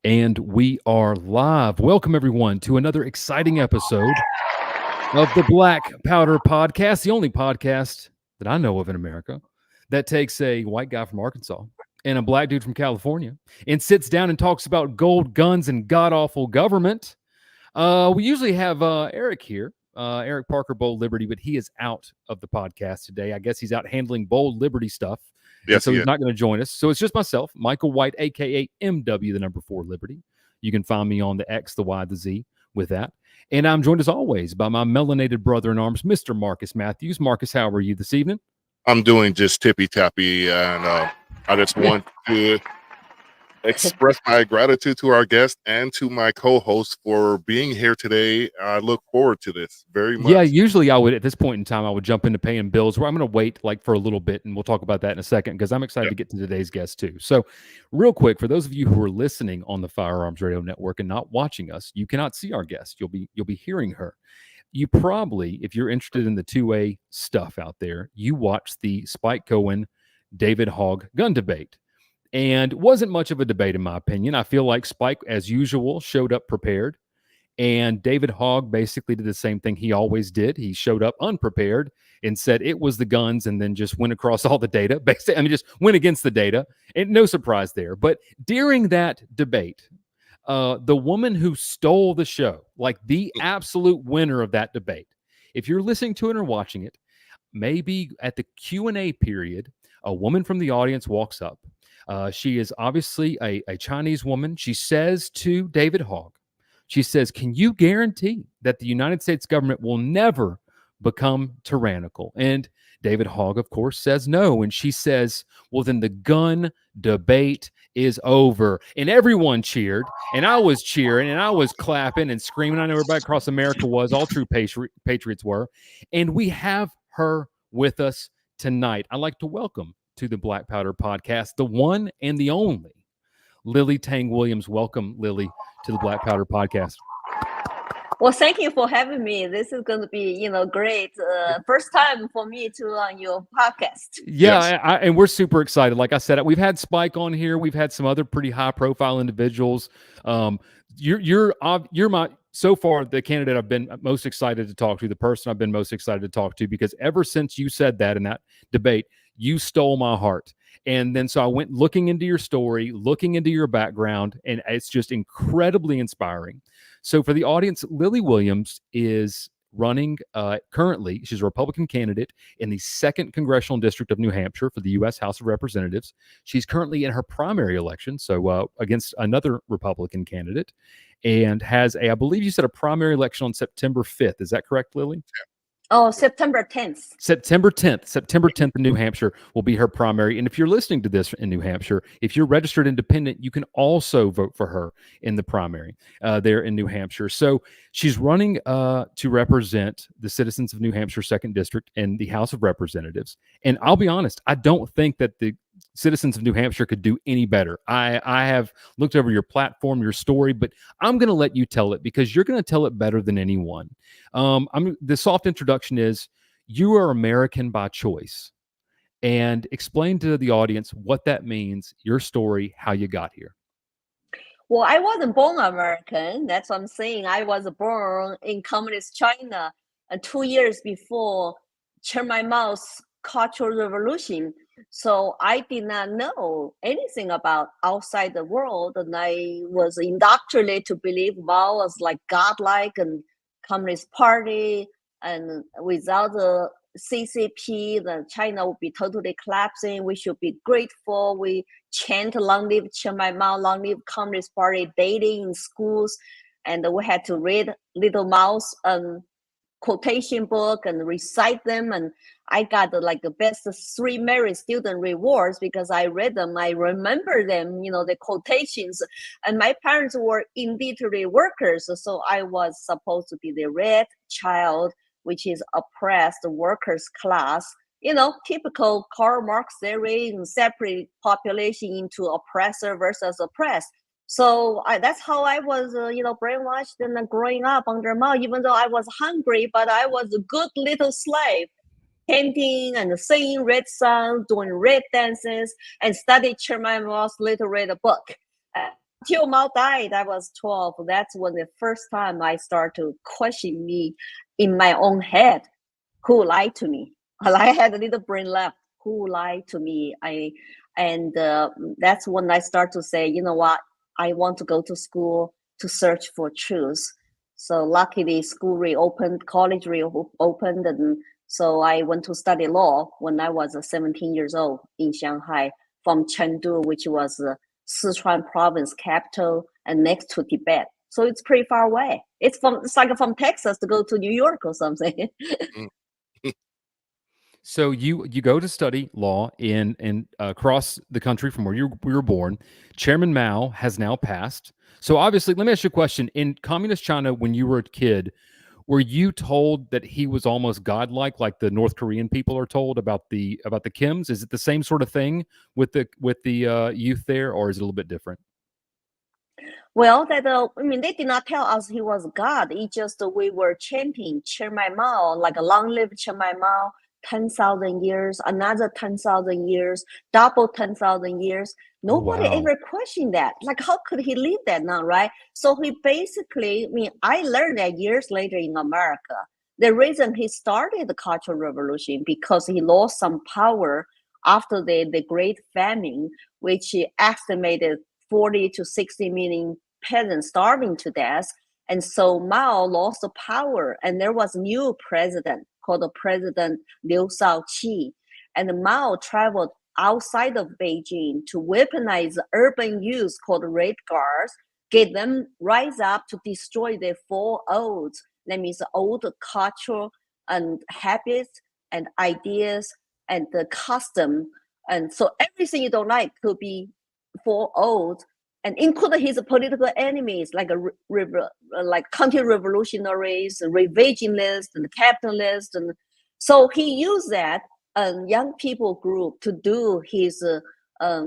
And we are live. Welcome, everyone, to another exciting episode of the Black Powder Podcast, the only podcast that I know of in America that takes a white guy from Arkansas and a black dude from California and sits down and talks about gold, guns, and god-awful government. We usually have Eric here, Eric Parker, Bold Liberty, but he is out of the podcast today. I guess he's out handling Bold Liberty stuff. And Yes, so he's yes. not going to join us. So it's just myself, Michael White, a.k.a. MW, the number 4 Liberty. You can find me on the X, the Y, the Z with that. And I'm joined as always by my melanated brother-in-arms, Mr. Marcus Matthews. Marcus, how are you this evening? I'm doing just tippy-tappy, and I just want to express my gratitude to our guest and to my co-host for being here today. I look forward to this very much. Yeah, usually I would, at this point in time, I would jump into paying bills, where I'm going to wait like for a little bit, and we'll talk about that in a second, because I'm excited to get to today's guest too. So real quick, for those of you who are listening on the Firearms Radio Network and not watching us, you cannot see our guest. You'll be hearing her. You probably, if you're interested in the 2A stuff out there, you watched the Spike Cohen, David Hogg gun debate. And it wasn't much of a debate, in my opinion. I feel like Spike, as usual, showed up prepared. And David Hogg basically did the same thing he always did. He showed up unprepared and said it was the guns, and then just went across all the data. Basically, I mean, just went against the data. And no surprise there. But during that debate, the woman who stole the show, like the absolute winner of that debate, if you're listening to it or watching it, maybe at the Q&A period, a woman from the audience walks up. She is obviously a Chinese woman. She says to David Hogg, she says, "Can you guarantee that the United States government will never become tyrannical?" And David Hogg, of course, says no. And she says, "Well, then the gun debate is over." And everyone cheered, and I was cheering, and I was clapping and screaming. I know everybody across America was, all true patriots were. And we have her with us tonight. I'd like to welcome to the Black Powder Podcast the one and the only Lily Tang Williams. Welcome, Lily, to the Black Powder Podcast. Well, thank you for having me. This is going to be, great. First time for me to on your podcast. Yeah, yes. And we're super excited. Like I said, we've had Spike on here. We've had some other pretty high-profile individuals. You're my, so far, the candidate I've been most excited to talk to, the person I've been most excited to talk to, because ever since you said that in that debate, you stole my heart. And then so I went looking into your story, looking into your background, and it's just incredibly inspiring. So for the audience, Lily Williams is running currently. She's a Republican candidate in the 2nd Congressional District of New Hampshire for the U.S. House of Representatives. She's currently in her primary election, so against another Republican candidate, and has I believe you said a primary election on September 5th. Is that correct, Lily? Oh, September 10th. September 10th in New Hampshire will be her primary. And if you're listening to this in New Hampshire, if you're registered independent, you can also vote for her in the primary there in New Hampshire. So she's running to represent the citizens of New Hampshire 2nd District in the House of Representatives. And I'll be honest, I don't think that the citizens of New Hampshire could do any better. I have looked over your platform, your story, but I'm going to let you tell it, because you're going to tell it better than anyone. The soft introduction is, you are American by choice, and explain to the audience what that means, your story, how you got here. Well, I wasn't born American. That's what I'm saying. I was born in communist China 2 years before Chairman Mao's Cultural Revolution. So I did not know anything about outside the world, and I was indoctrinated to believe Mao was like godlike and Communist Party, and without the CCP, then China would be totally collapsing. We should be grateful. We chant "Long live Chairman Mao, long live Communist Party" daily in schools, and we had to read Little Mao's quotation book and recite them. And I got the best 3 merit student rewards because I read them. I remember them, the quotations. And my parents were indentury workers, so I was supposed to be the red child, which is oppressed workers class. Typical Karl Marx theory, and separate population into oppressor versus oppressed. So that's how I was, brainwashed and growing up under Mao, even though I was hungry, but I was a good little slave, painting and singing red songs, doing red dances, and studied Chairman Mao's little red book. Until Mao died, I was 12. That's when the first time I start to question me in my own head. Who lied to me? I had a little brain left. Who lied to me? That's when I start to say, you know what? I want to go to school to search for truth. So luckily, school reopened, college reopened, and so I went to study law when I was 17 years old in Shanghai from Chengdu, which was Sichuan province capital and next to Tibet. So it's pretty far away. It's like from Texas to go to New York or something. So you go to study law in across the country from where you were born. Chairman Mao has now passed. So obviously, let me ask you a question. In communist China, when you were a kid, were you told that he was almost godlike, like the North Korean people are told about the Kims? Is it the same sort of thing with the youth there, or is it a little bit different? Well, they did not tell us he was God. It just we were chanting Chairman Mao, like a long live Chairman Mao, 10,000 years, another 10,000 years, double 10,000 years. Nobody ever questioned that. Like, how could he live that now, right? So he basically, I learned that years later in America. The reason he started the Cultural Revolution because he lost some power after the Great Famine, which he estimated 40 to 60 million peasants starving to death. And so Mao lost the power, and there was a new president called the President Liu Shaoqi. And Mao traveled outside of Beijing to weaponize urban youth called Red Guards, get them rise up to destroy their four olds. That means old cultural and habits and ideas and the custom. And so everything you don't like could be for old, and including his political enemies like counter-revolutionaries, revisionists, and capitalists. And so he used that young people group to do his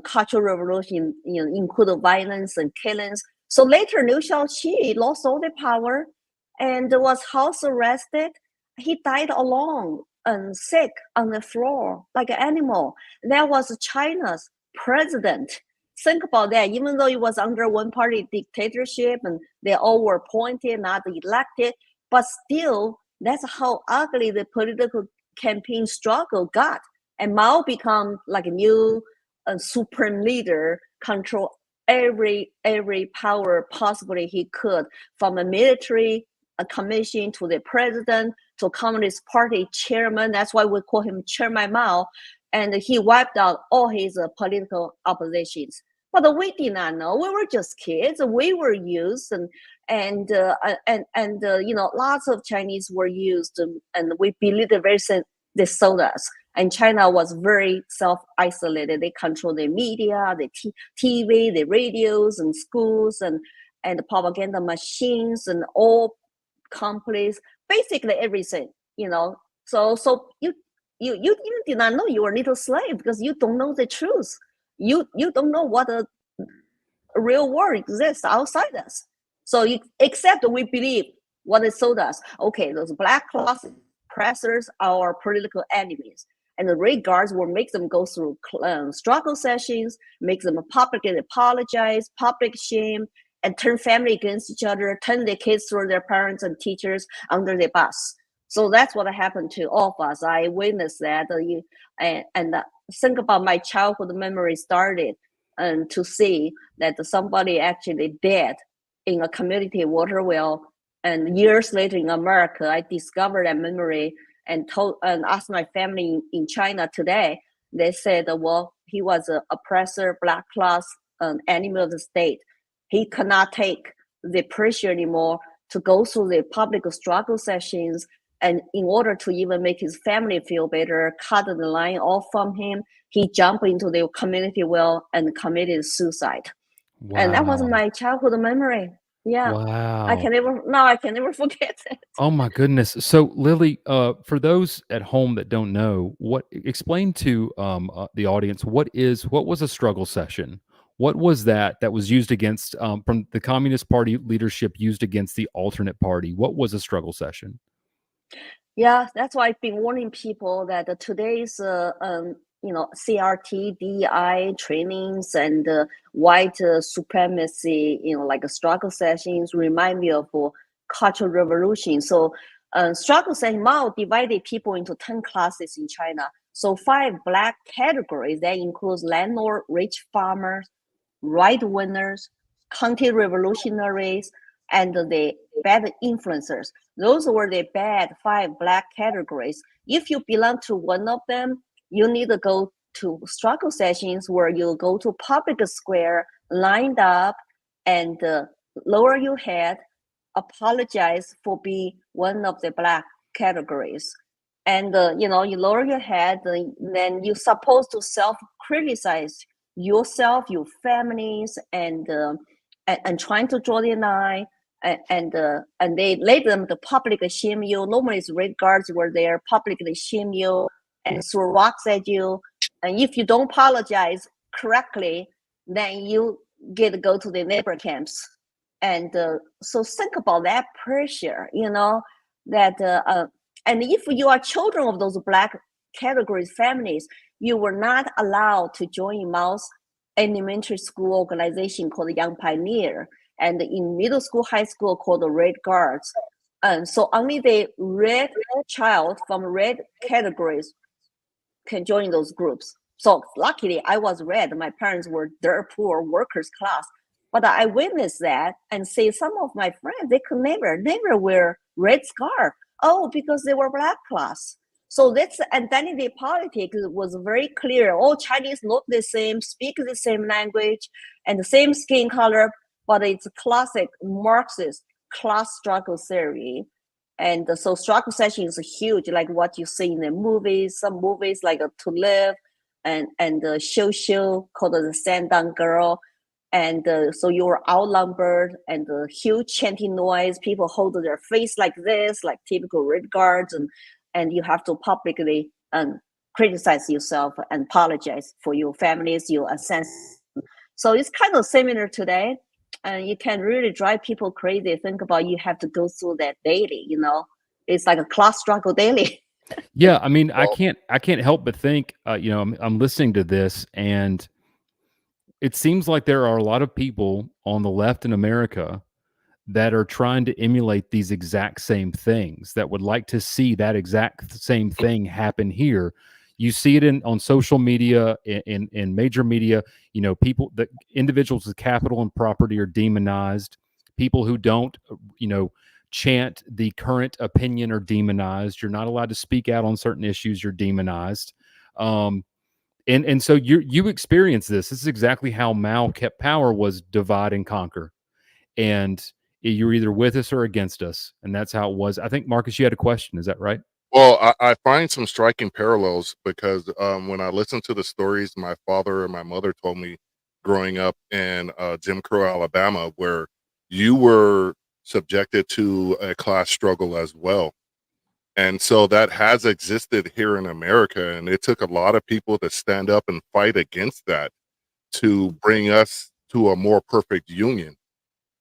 cultural revolution, include violence and killings. So later, Liu Shaoqi lost all the power and was house arrested. He died alone and sick on the floor like an animal. That was China's president. Think about that. Even though it was under one-party dictatorship and they all were appointed, not elected, but still, that's how ugly the political campaign struggle got. And Mao become like a new supreme leader, control every power possibly he could, from a military commission to the president to Communist Party chairman. That's why we call him Chairman Mao. And he wiped out all his political oppositions. But we did not know. We were just kids. We were used, and lots of Chinese were used, and we believed they sold us. And China was very self-isolated. They control the media, the TV, the radios, and schools, and the propaganda machines, and all companies, basically everything. So you did not know you were a little slave because you don't know the truth. You don't know what a real world exists outside us. So except we believe what they sold us. Okay, those black cloth oppressors are our political enemies. And the Red Guards will make them go through struggle sessions, make them publicly apologize, public shame, and turn family against each other, turn their kids through their parents and teachers under the bus. So that's what happened to all of us. I witnessed that. And think about my childhood memory started to see that somebody actually dead in a community water well. And years later in America, I discovered that memory and asked my family in China today. They said, well, he was an oppressor, black class, enemy of the state. He cannot take the pressure anymore to go through the public struggle sessions. And in order to even make his family feel better, cut the line off from him, he jumped into the community well and committed suicide. Wow. And that was my childhood memory. Yeah. Wow. I can never forget it. Oh my goodness. So Lily, for those at home that don't know, explain to the audience what was a struggle session? What was that was used against from the Communist Party leadership used against the alternate party? What was a struggle session? Yeah, that's why I've been warning people that today's CRT, DI trainings and white supremacy, like struggle sessions remind me of Cultural Revolution. So struggle session Mao divided people into 10 classes in China. So 5 black categories that includes landlord, rich farmers, right winners, counter revolutionaries, and the bad influencers. Those were the bad 5 black categories. If you belong to one of them, you need to go to struggle sessions where you go to public square, lined up, and lower your head, apologize for being one of the black categories. And you lower your head, then you're supposed to self-criticize yourself, your families, and trying to draw the line. And they let them to publicly shame you. Normally, it's red guards were there, publicly shame you and throw rocks at you. And if you don't apologize correctly, then you get to go to the labor camps. And so think about that pressure, that and if you are children of those black categories families, you were not allowed to join Mao's elementary school organization called Young Pioneer, and in middle school, high school called the Red Guards. And so only the red child from red categories can join those groups. So luckily, I was red. My parents were dirt poor workers class. But I witnessed that and see some of my friends, they could never wear red scarf. Oh, because they were black class. So that's identity politics was very clear. All Chinese look the same, speak the same language, and the same skin color, but it's classic Marxist class struggle theory. And so struggle session is huge, like what you see in the movies, some movies like To Live and the show called The Sandown Girl. And so you were outnumbered and the huge chanting noise, people hold their face like this, like typical red guards, and you have to publicly criticize yourself and apologize for your families, your ancestors. So it's kind of similar today. And you can really drive people crazy. Think about you have to go through that daily, It's like a class struggle daily. Yeah, I mean, I can't help but think, I'm listening to this, and it seems like there are a lot of people on the left in America that are trying to emulate these exact same things, that would like to see that exact same thing happen here. You see it on social media, in major media. People, that individuals with capital and property are demonized. People who don't, chant the current opinion are demonized. You're not allowed to speak out on certain issues. You're demonized. And so you experience this. This is exactly how Mao kept power, was divide and conquer. And you're either with us or against us. And that's how it was. I think, Marcus, you had a question. Is that right? Well, I find some striking parallels because when I listen to the stories my father and my mother told me growing up in Jim Crow, Alabama, where you were subjected to a class struggle as well. And so that has existed here in America. And it took a lot of people to stand up and fight against that to bring us to a more perfect union.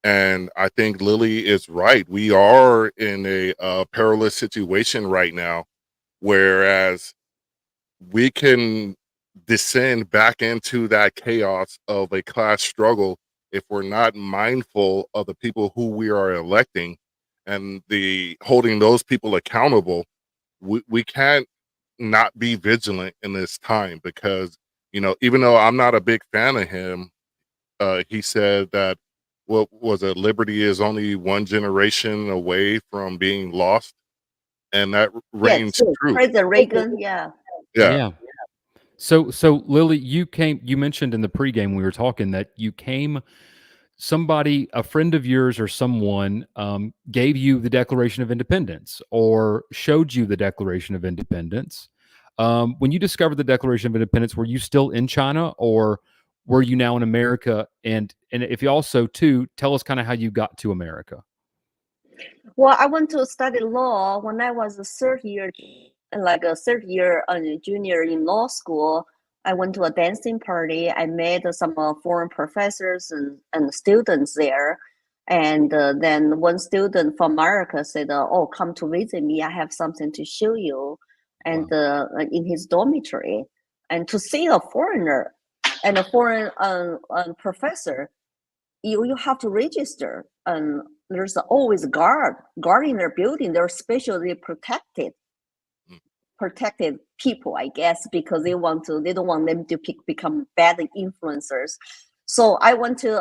And I think Lily is right. We are in a perilous situation right now, whereas we can descend back into that chaos of a class struggle if we're not mindful of the people who we are electing and the holding those people accountable. We can't not be vigilant in this time because, even though I'm not a big fan of him, he said that, what was it? Liberty is only one generation away from being lost, and that reigns true. President Reagan, yeah. So Lily, you mentioned in the pregame we were talking that you came. Somebody, a friend of yours or someone, gave you the Declaration of Independence or showed you the Declaration of Independence. When you discovered the Declaration of Independence, were you still in China, or were you now in America? And if you also, too, tell us kind of how you got to America. Well, I went to study law when I was a third year junior in law school. I went to a dancing party. I met some foreign professors and students there. And then one student from America said, "Oh, come to visit me. I have something to show you." And in his dormitory. And to see a foreigner and a foreign professor, you have to register. And there's always a guard in their building. They're specially protected people, I guess, because they don't want them to become bad influencers. So I went to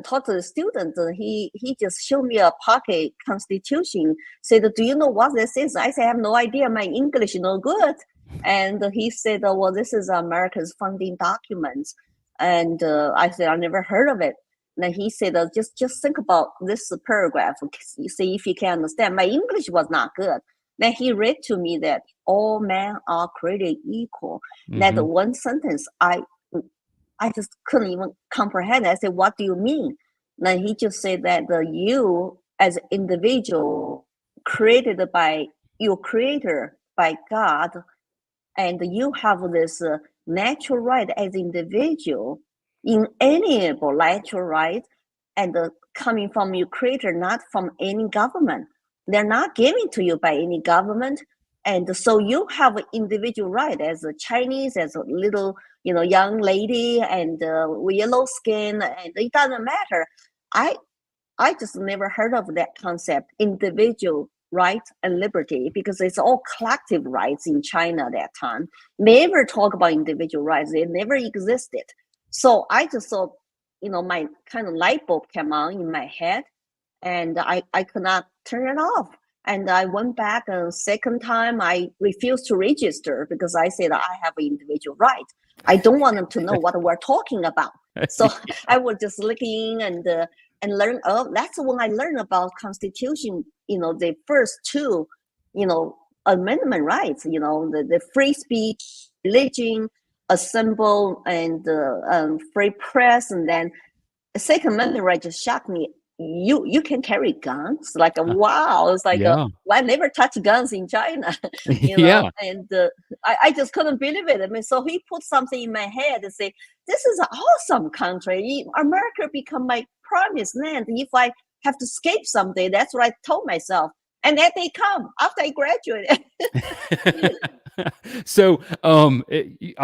talk to the student. He just showed me a pocket constitution. Said, "Do you know what this is?" I said, "I have no idea. My English is no good." And he said, "Well, this is America's founding documents." And I said, "I never heard of it." And then he said, "Just think about this paragraph. See if you can understand." My English was not good. Then he read to me that all men are created equal. That one sentence, I just couldn't even comprehend. I said, "What do you mean?" Then he just said that you as an individual created by your creator, by God, and you have this natural right as individual, inalienable natural right, and coming from your creator, not from any government. They're not given to you by any government. And so you have an individual right as a Chinese, as a little, young lady, and with yellow skin, and it doesn't matter. I just never heard of that concept, individual right and liberty, because it's all collective rights in China at that time. Never talk about individual rights. They never existed. So I just saw, my kind of light bulb came on in my head, and I could not turn it off. And I went back a second time. I refused to register because I said I have an individual right. I don't want them to know what we're talking about. So I was just looking and learn. Oh, that's when I learned about Constitution. The first two, amendment rights. The free speech, religion, assemble, and free press. And then the Second Amendment right just shocked me. You can carry guns, like wow. It's like I never touched guns in China, and I just couldn't believe it. I mean, so he put something in my head and say, "This is an awesome country. America become my promised land. If I have to escape someday," that's what I told myself. And then they come after I graduated. So, I'm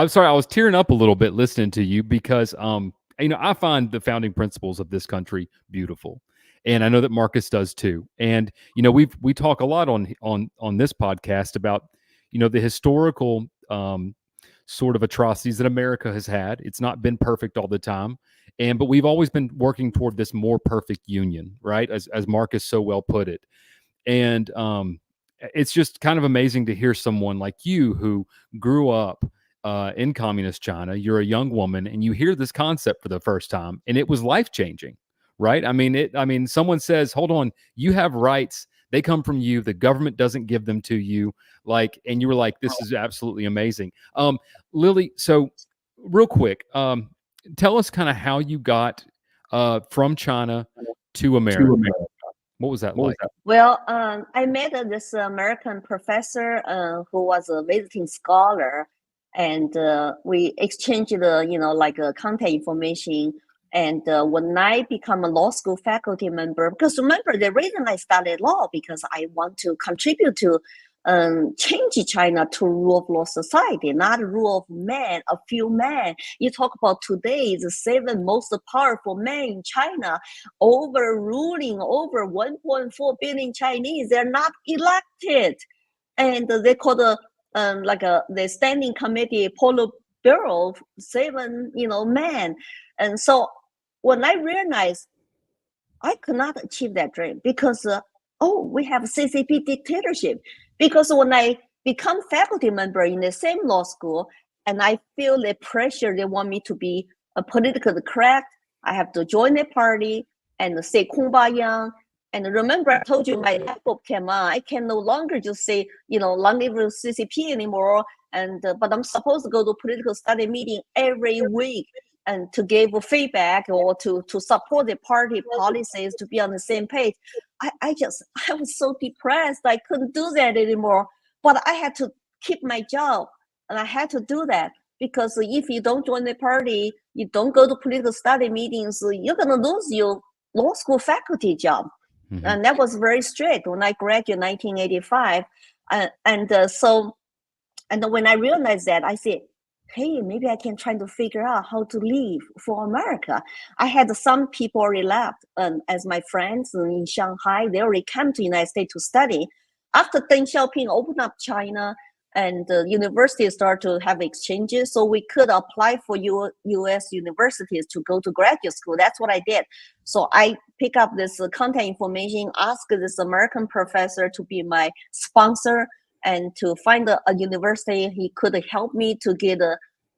sorry, I was tearing up a little bit listening to you because, I find the founding principles of this country beautiful, and I know that Marcus does too. And we talk a lot on this podcast about the historical sort of atrocities that America has had. It's not been perfect all the time, but we've always been working toward this more perfect union, right? As Marcus so well put it. And it's just kind of amazing to hear someone like you who grew up in communist China. You're a young woman and you hear this concept for the first time, and it was life-changing, right? I mean, someone says, "Hold on, you have rights. They come from you. The government doesn't give them to you." And you were like, "This is absolutely amazing." Lily, so real quick, tell us kind of how you got from China to America. What was that like? Well, I met this American professor who was a visiting scholar, and we exchanged contact information. And when I become a law school faculty member, because remember the reason I studied law, because I want to contribute to change China to rule of law society, not rule of men, a few men. You talk about today, the 7 most powerful men in China, overruling over 1.4 billion Chinese. They're not elected, and they call the standing committee Politburo 7 men. And so when I realized I could not achieve that dream because we have CCP dictatorship. Because when I become faculty member in the same law school, and I feel the pressure, they want me to be a politically correct, I have to join the party and say kumbaya. And remember, I told you my light bulb came on. I can no longer just say, long live CCP anymore. And but I'm supposed to go to political study meeting every week and to give feedback or to support the party policies, to be on the same page. I was so depressed. I couldn't do that anymore. But I had to keep my job, and I had to do that because if you don't join the party, you don't go to political study meetings, you're going to lose your law school faculty job. Mm-hmm. And that was very strict when I graduated in 1985. And when I realized that, I said, hey, maybe I can try to figure out how to leave for America. I had some people already left as my friends in Shanghai. They already came to the United States to study. After Deng Xiaoping opened up China and the universities started to have exchanges, so we could apply for U.S. universities to go to graduate school. That's what I did. So I pick up this contact information, ask this American professor to be my sponsor, and to find a university he could help me to get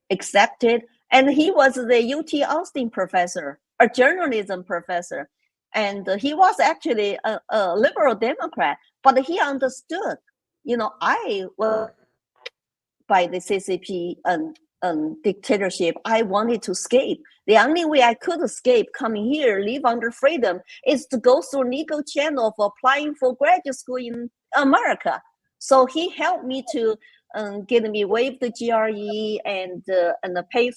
accepted. And he was the UT Austin professor, a journalism professor. And he was actually a liberal Democrat, but he understood, I was by the CCP and dictatorship. I wanted to escape. The only way I could escape coming here, live under freedom, is to go through legal channel of applying for graduate school in America. So he helped me to get me waive the GRE and pay,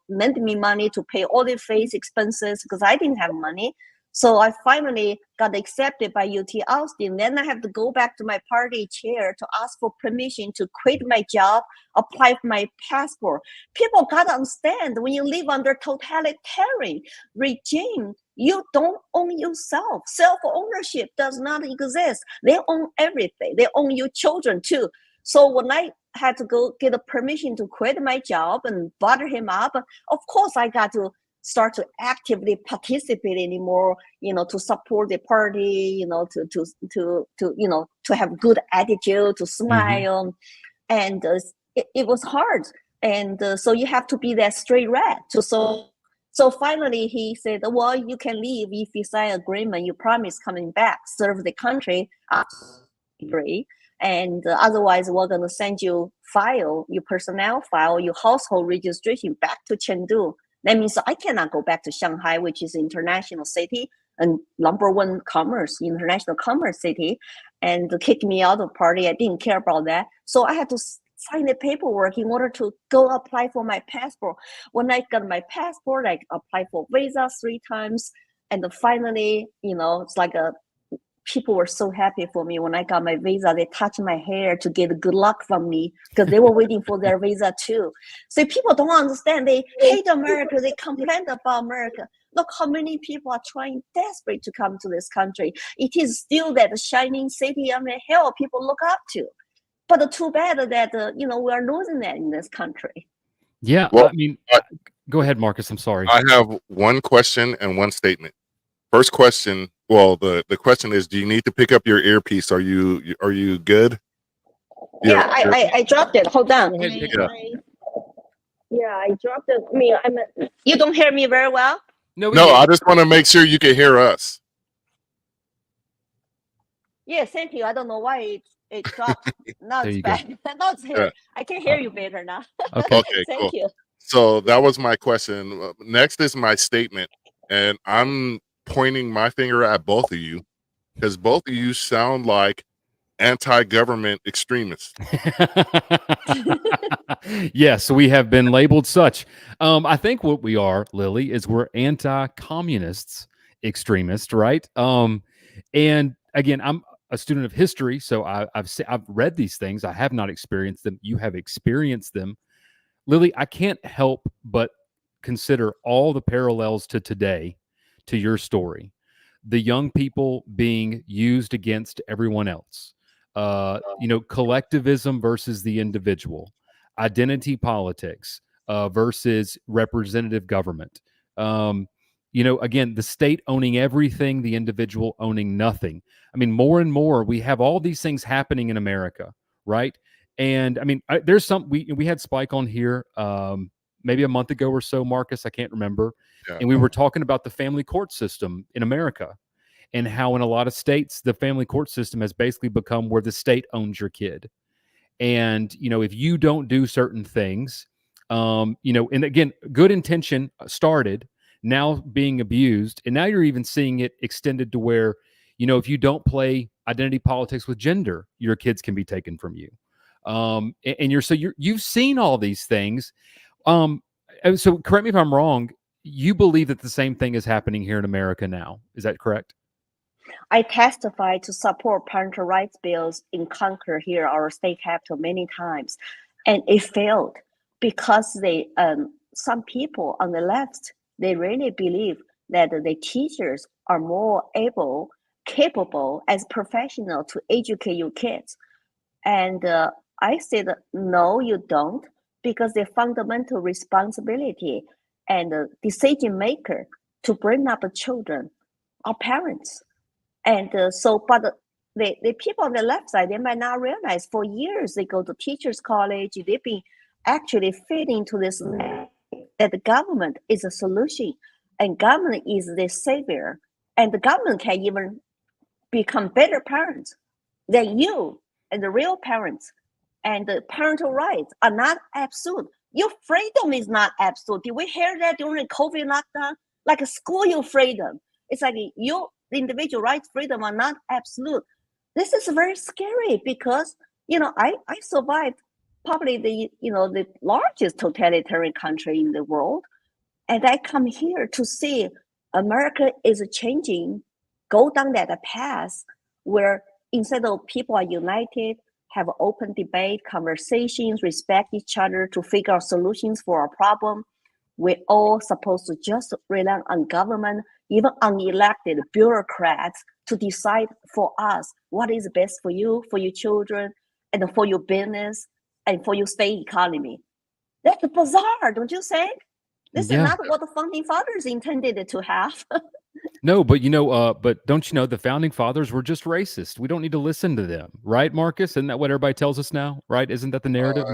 lend me money to pay all the fees expenses because I didn't have money. So I finally got accepted by UT Austin. Then I have to go back to my party chair to ask for permission to quit my job, apply for my passport. People got to understand, when you live under totalitarian regime, you don't own yourself. Self-ownership does not exist. They own everything. They own your children too. So when I had to go get a permission to quit my job and butter him up, of course I got to start to actively participate anymore, to support the party, to have good attitude, to smile. Mm-hmm. And it was hard. And so you have to be that straight red. So finally he said, well, you can leave if you sign agreement, you promise coming back, serve the country. Agree. And otherwise we're going to send you your personnel file, your household registration back to Chengdu. That means I cannot go back to Shanghai, which is an international city and #1 international commerce city, and kick me out of the party. I didn't care about that. So I had to sign the paperwork in order to go apply for my passport. When I got my passport, I applied for visa 3 times. And finally, it's like people were so happy for me when I got my visa. They touched my hair to get good luck from me because they were waiting for their visa too. So people don't understand. They hate America. They complain about America. Look how many people are trying desperate to come to this country. It is still that shining city on the hill people look up to. But too bad that, we are losing that in this country. Yeah, well, go ahead, Marcus. I'm sorry. I have one question and one statement. First question. Well, the question is, do you need to pick up your earpiece? Are you good? Yeah, I dropped it. Hold on. I dropped it. You don't hear me very well? No, I just want to make sure you can hear us. Yeah, thank you. I don't know why it dropped. Now it's back. Now it's here. I can hear you better now. Okay, thank you. So that was my question. Next is my statement, and I'm pointing my finger at both of you because both of you sound like anti-government extremists. Yes, we have been labeled such. I think what we are, Lily, is we're anti-communists, extremists, right? And again, I'm a student of history, so I've read these things. I have not experienced them. You have experienced them. Lily, I can't help but consider all the parallels to today, to your story. The young people being used against everyone else. Collectivism versus the individual, identity politics versus representative government. Again, the state owning everything, the individual owning nothing. I mean, more and more, we have all these things happening in America, right? And I mean, there's some, we had Spike on here maybe a month ago or so, Marcus, I can't remember. Yeah. And we were talking about the family court system in America and how in a lot of states, the family court system has basically become where the state owns your kid. And, if you don't do certain things, and again, good intention started, now being abused. And now you're even seeing it extended to where, if you don't play identity politics with gender, your kids can be taken from you. You've seen all these things. So correct me if I'm wrong. You believe that the same thing is happening here in America now. Is that correct? I testified to support parental rights bills in Concord here, our state capital, many times, and it failed. because they some people on the left, they really believe that the teachers are more capable as professional to educate your kids. And I said, no, you don't, because the fundamental responsibility and the decision maker to bring up children are parents. And but the people on the left side, they might not realize for years they go to teachers college, they've been actually fitting to this that the government is a solution and government is the savior, and the government can even become better parents than you and the real parents. And the parental rights are not absolute. Your freedom is not absolute. Did we hear that during the COVID lockdown? Like a school, your freedom. It's like your individual rights, freedom are not absolute. This is very scary because, I survived probably the largest totalitarian country in the world. And I come here to see America is changing, go down that path where instead of people are united, have open debate, conversations, respect each other to figure out solutions for a problem, we're all supposed to just rely on government, even unelected bureaucrats, to decide for us what is best for you, for your children, and for your business, and for your state economy. That's bizarre, don't you think? This is not what the founding fathers intended to have. No, but but don't you know the founding fathers were just racist? We don't need to listen to them, right, Marcus? Isn't that what everybody tells us now, right? Isn't that the narrative?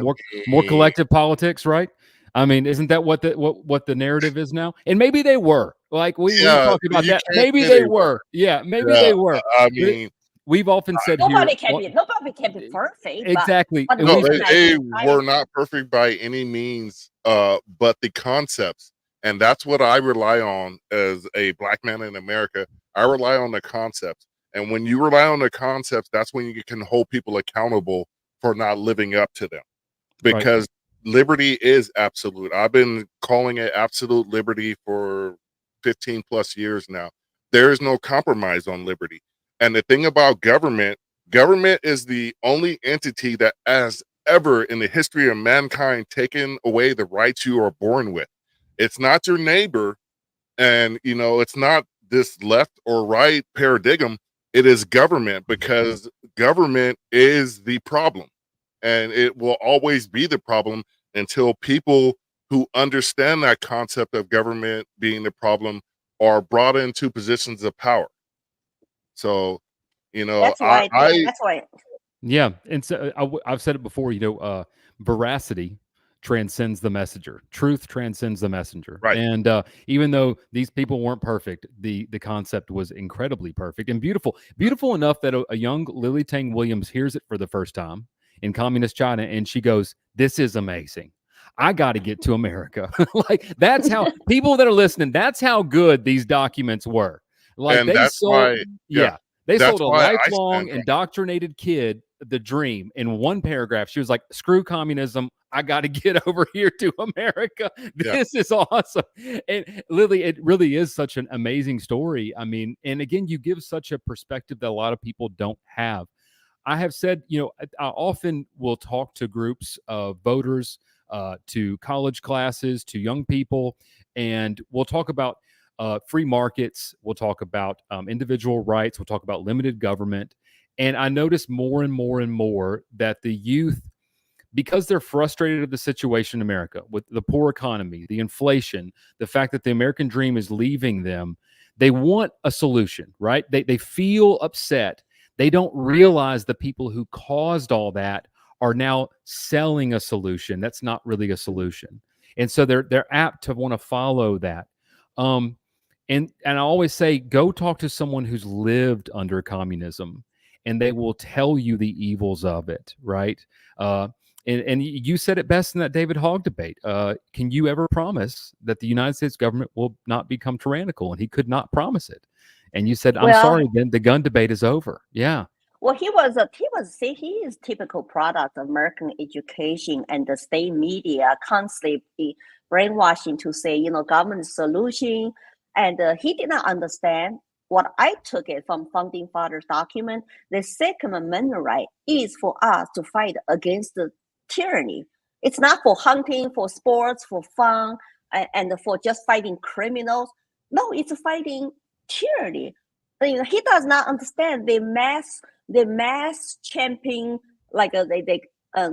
More collective politics, right? I mean, isn't that what the narrative is now? And maybe they were. Like we talked about that. Maybe they were. Yeah, maybe they were. I mean, we've often said nobody can be perfect. Exactly. But no, they were not perfect by any means. But the concepts, and that's what I rely on as a Black man in America. I rely on the concepts, and when you rely on the concepts, that's when you can hold people accountable for not living up to them, because liberty is absolute. I've been calling it absolute liberty for 15 plus years now. There is no compromise on liberty. And the thing about government is the only entity that has ever in the history of mankind taken away the rights you are born with. It's not your neighbor, and it's not this left or right paradigm. It is government, because government is the problem, and it will always be the problem until people who understand that concept of government being the problem are brought into positions of power. So, that's why. Yeah, and so I've said it before. Veracity transcends the messenger. Truth transcends the messenger. Right. And even though these people weren't perfect, the concept was incredibly perfect and beautiful enough that a young Lily Tang Williams hears it for the first time in communist China, and she goes, "This is amazing. I got to get to America." Like, that's how people that are listening, that's how good these documents were. Like, and that's why, they sold a lifelong indoctrinated kid the dream in one paragraph. She was like, "Screw communism. I got to get over here to America. This is awesome." And Lily, it really is such an amazing story. I mean, and again, you give such a perspective that a lot of people don't have. I have said, I often will talk to groups of voters, to college classes, to young people, and we'll talk about free markets. We'll talk about individual rights. We'll talk about limited government. And I notice more and more and more that the youth, because they're frustrated of the situation in America with the poor economy, the inflation, the fact that the American dream is leaving them, they want a solution, right? They feel upset. They don't realize the people who caused all that are now selling a solution that's not really a solution. And so they're apt to want to follow that. And I always say, go talk to someone who's lived under communism, and they will tell you the evils of it, right? And you said it best in that David Hogg debate. Can you ever promise that the United States government will not become tyrannical? And he could not promise it. And you said, "I'm sorry, then the gun debate is over." Yeah. Well, he is typical product of American education and the state media constantly brainwashing to say, government solution. And he did not understand what I took it from founding fathers document. The Second Amendment right is for us to fight against the tyranny. It's not for hunting, for sports, for fun, and for just fighting criminals. No, it's fighting tyranny. He does not understand the mass champion, like they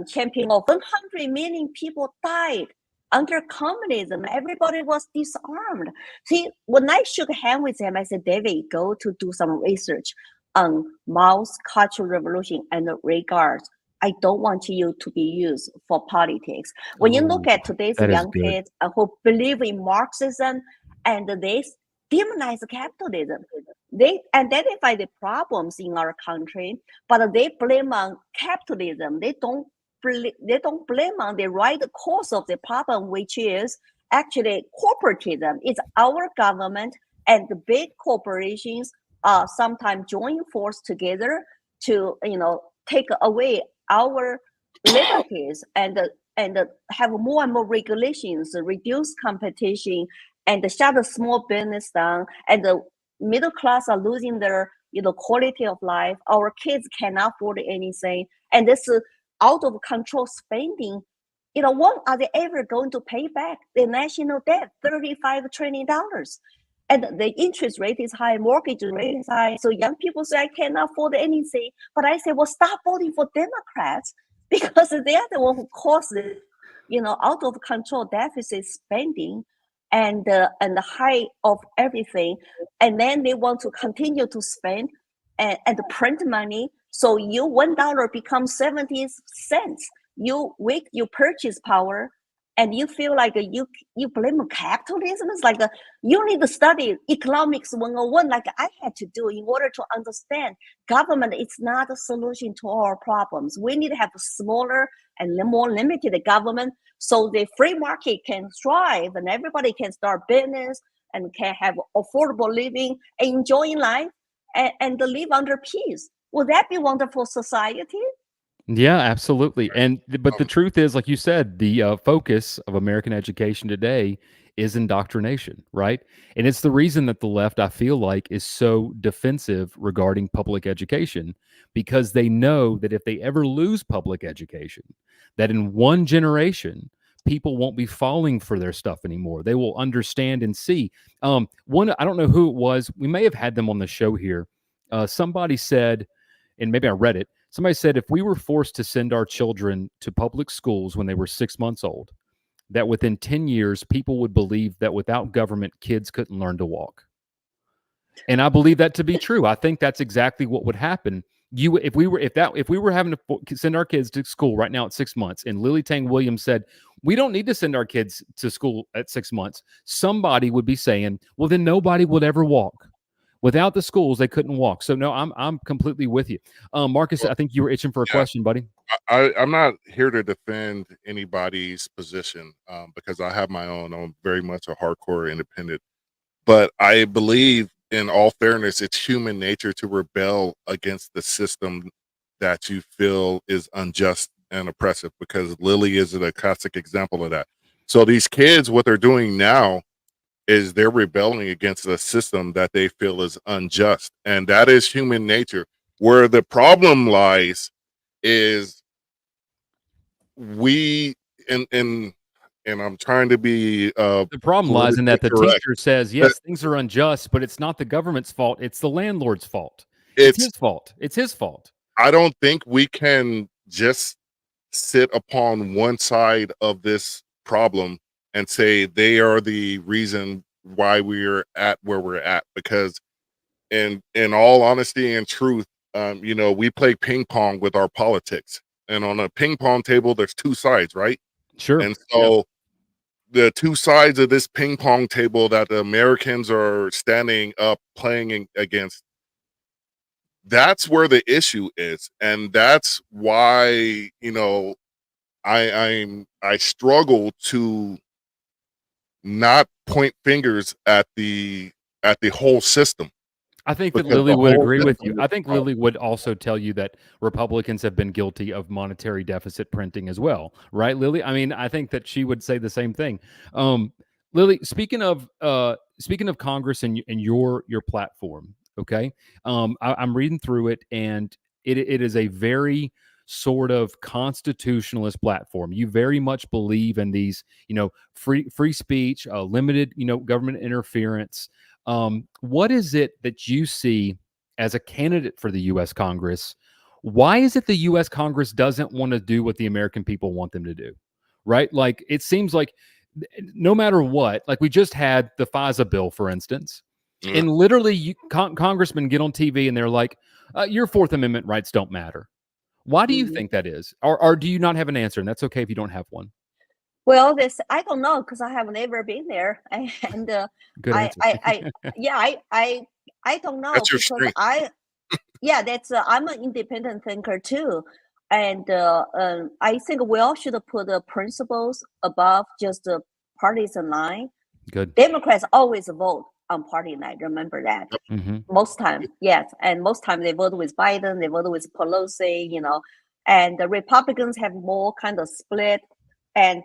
champion of 100 million people died under communism. Everybody was disarmed. See, when I shook hands with him, I said, David, go to do some research on Mao's Cultural Revolution and regards. I don't want you to be used for politics. When you look at today's young kids who believe in Marxism and they demonize capitalism, they identify the problems in our country, but they blame on capitalism. They don't blame on the right cause of the problem, which is actually corporatism. It's our government and the big corporations sometimes join force together to take away our liberties and have more and more regulations, reduce competition, and shut the small business down. And the middle class are losing their quality of life. Our kids cannot afford anything, and this out of control spending. When are they ever going to pay back the national debt, $35 trillion? And the interest rate is high, mortgage rate is high. So young people say, I cannot afford anything. But I say, well, stop voting for Democrats, because they are the one who caused it, out of control deficit spending and the high of everything. And then they want to continue to spend and print money. So your $1 becomes 70 cents. You weak your purchase power. And you feel like you blame capitalism. It's like you need to study economics 101 like I had to do in order to understand government is not a solution to our problems. We need to have a smaller and more limited government so the free market can thrive and everybody can start business and can have affordable living, enjoying life, and live under peace. Would that be wonderful society? Yeah, absolutely. But the truth is, like you said, the focus of American education today is indoctrination, right? And it's the reason that the left, I feel like, is so defensive regarding public education, because they know that if they ever lose public education, that in one generation, people won't be falling for their stuff anymore. They will understand and see. I don't know who it was. We may have had them on the show here. Somebody said, and maybe I read it. Somebody said if we were forced to send our children to public schools when they were 6 months old, that within 10 years, people would believe that without government, kids couldn't learn to walk. And I believe that to be true. I think that's exactly what would happen. If we were having to send our kids to school right now at 6 months, and Lily Tang Williams said, we don't need to send our kids to school at 6 months, somebody would be saying, well, then nobody would ever walk. Without the schools, they couldn't walk. So no, I'm completely with you. Marcus, I think you were itching for a question, buddy. I'm not here to defend anybody's position because I have my own. I'm very much a hardcore independent. But I believe, in all fairness, it's human nature to rebel against the system that you feel is unjust and oppressive, because Lily is a classic example of that. So these kids, what they're doing now is they're rebelling against a system that they feel is unjust. And that is human nature. Where the problem lies is and I'm trying to be the problem lies in that the correct. teacher says, yes, things are unjust, but it's not the government's fault. It's the landlord's fault. It's his fault. It's his fault. I don't think we can just sit upon one side of this problem and say they are the reason why we're at where we're at, because in all honesty and truth, we play ping pong with our politics, and on a ping pong table there's two sides, right? Sure. And so the two sides of this ping pong table that the Americans are standing up playing against, that's where the issue is. And that's why I struggle to not point fingers at the whole system. I think that Lily would agree with you. I think Lily would also tell you that Republicans have been guilty of monetary deficit printing as well, right, Lily? I mean, I think that she would say the same thing. Lily, speaking of Congress and your platform, okay? I'm reading through it, and it is a very sort of constitutionalist platform. You very much believe in these, free speech, limited, government interference. What is it that you see as a candidate for the U.S. Congress? Why is it the U.S. Congress doesn't want to do what the American people want them to do? Right? Like, it seems like no matter what, like we just had the FISA bill, for instance, and literally congressmen get on TV and they're like, your Fourth Amendment rights don't matter. Why do you think that is? Or do you not have an answer? And that's okay if you don't have one. Well, I don't know, because I have never been there, and Good answer. I don't know. That's your because strength. that's I'm an independent thinker too, and I think we all should put the principles above just the partisan line. Good. Democrats always vote on party line. Remember that. Most time, yes, and most time they vote with Biden, they vote with Pelosi, and the Republicans have more kind of split. And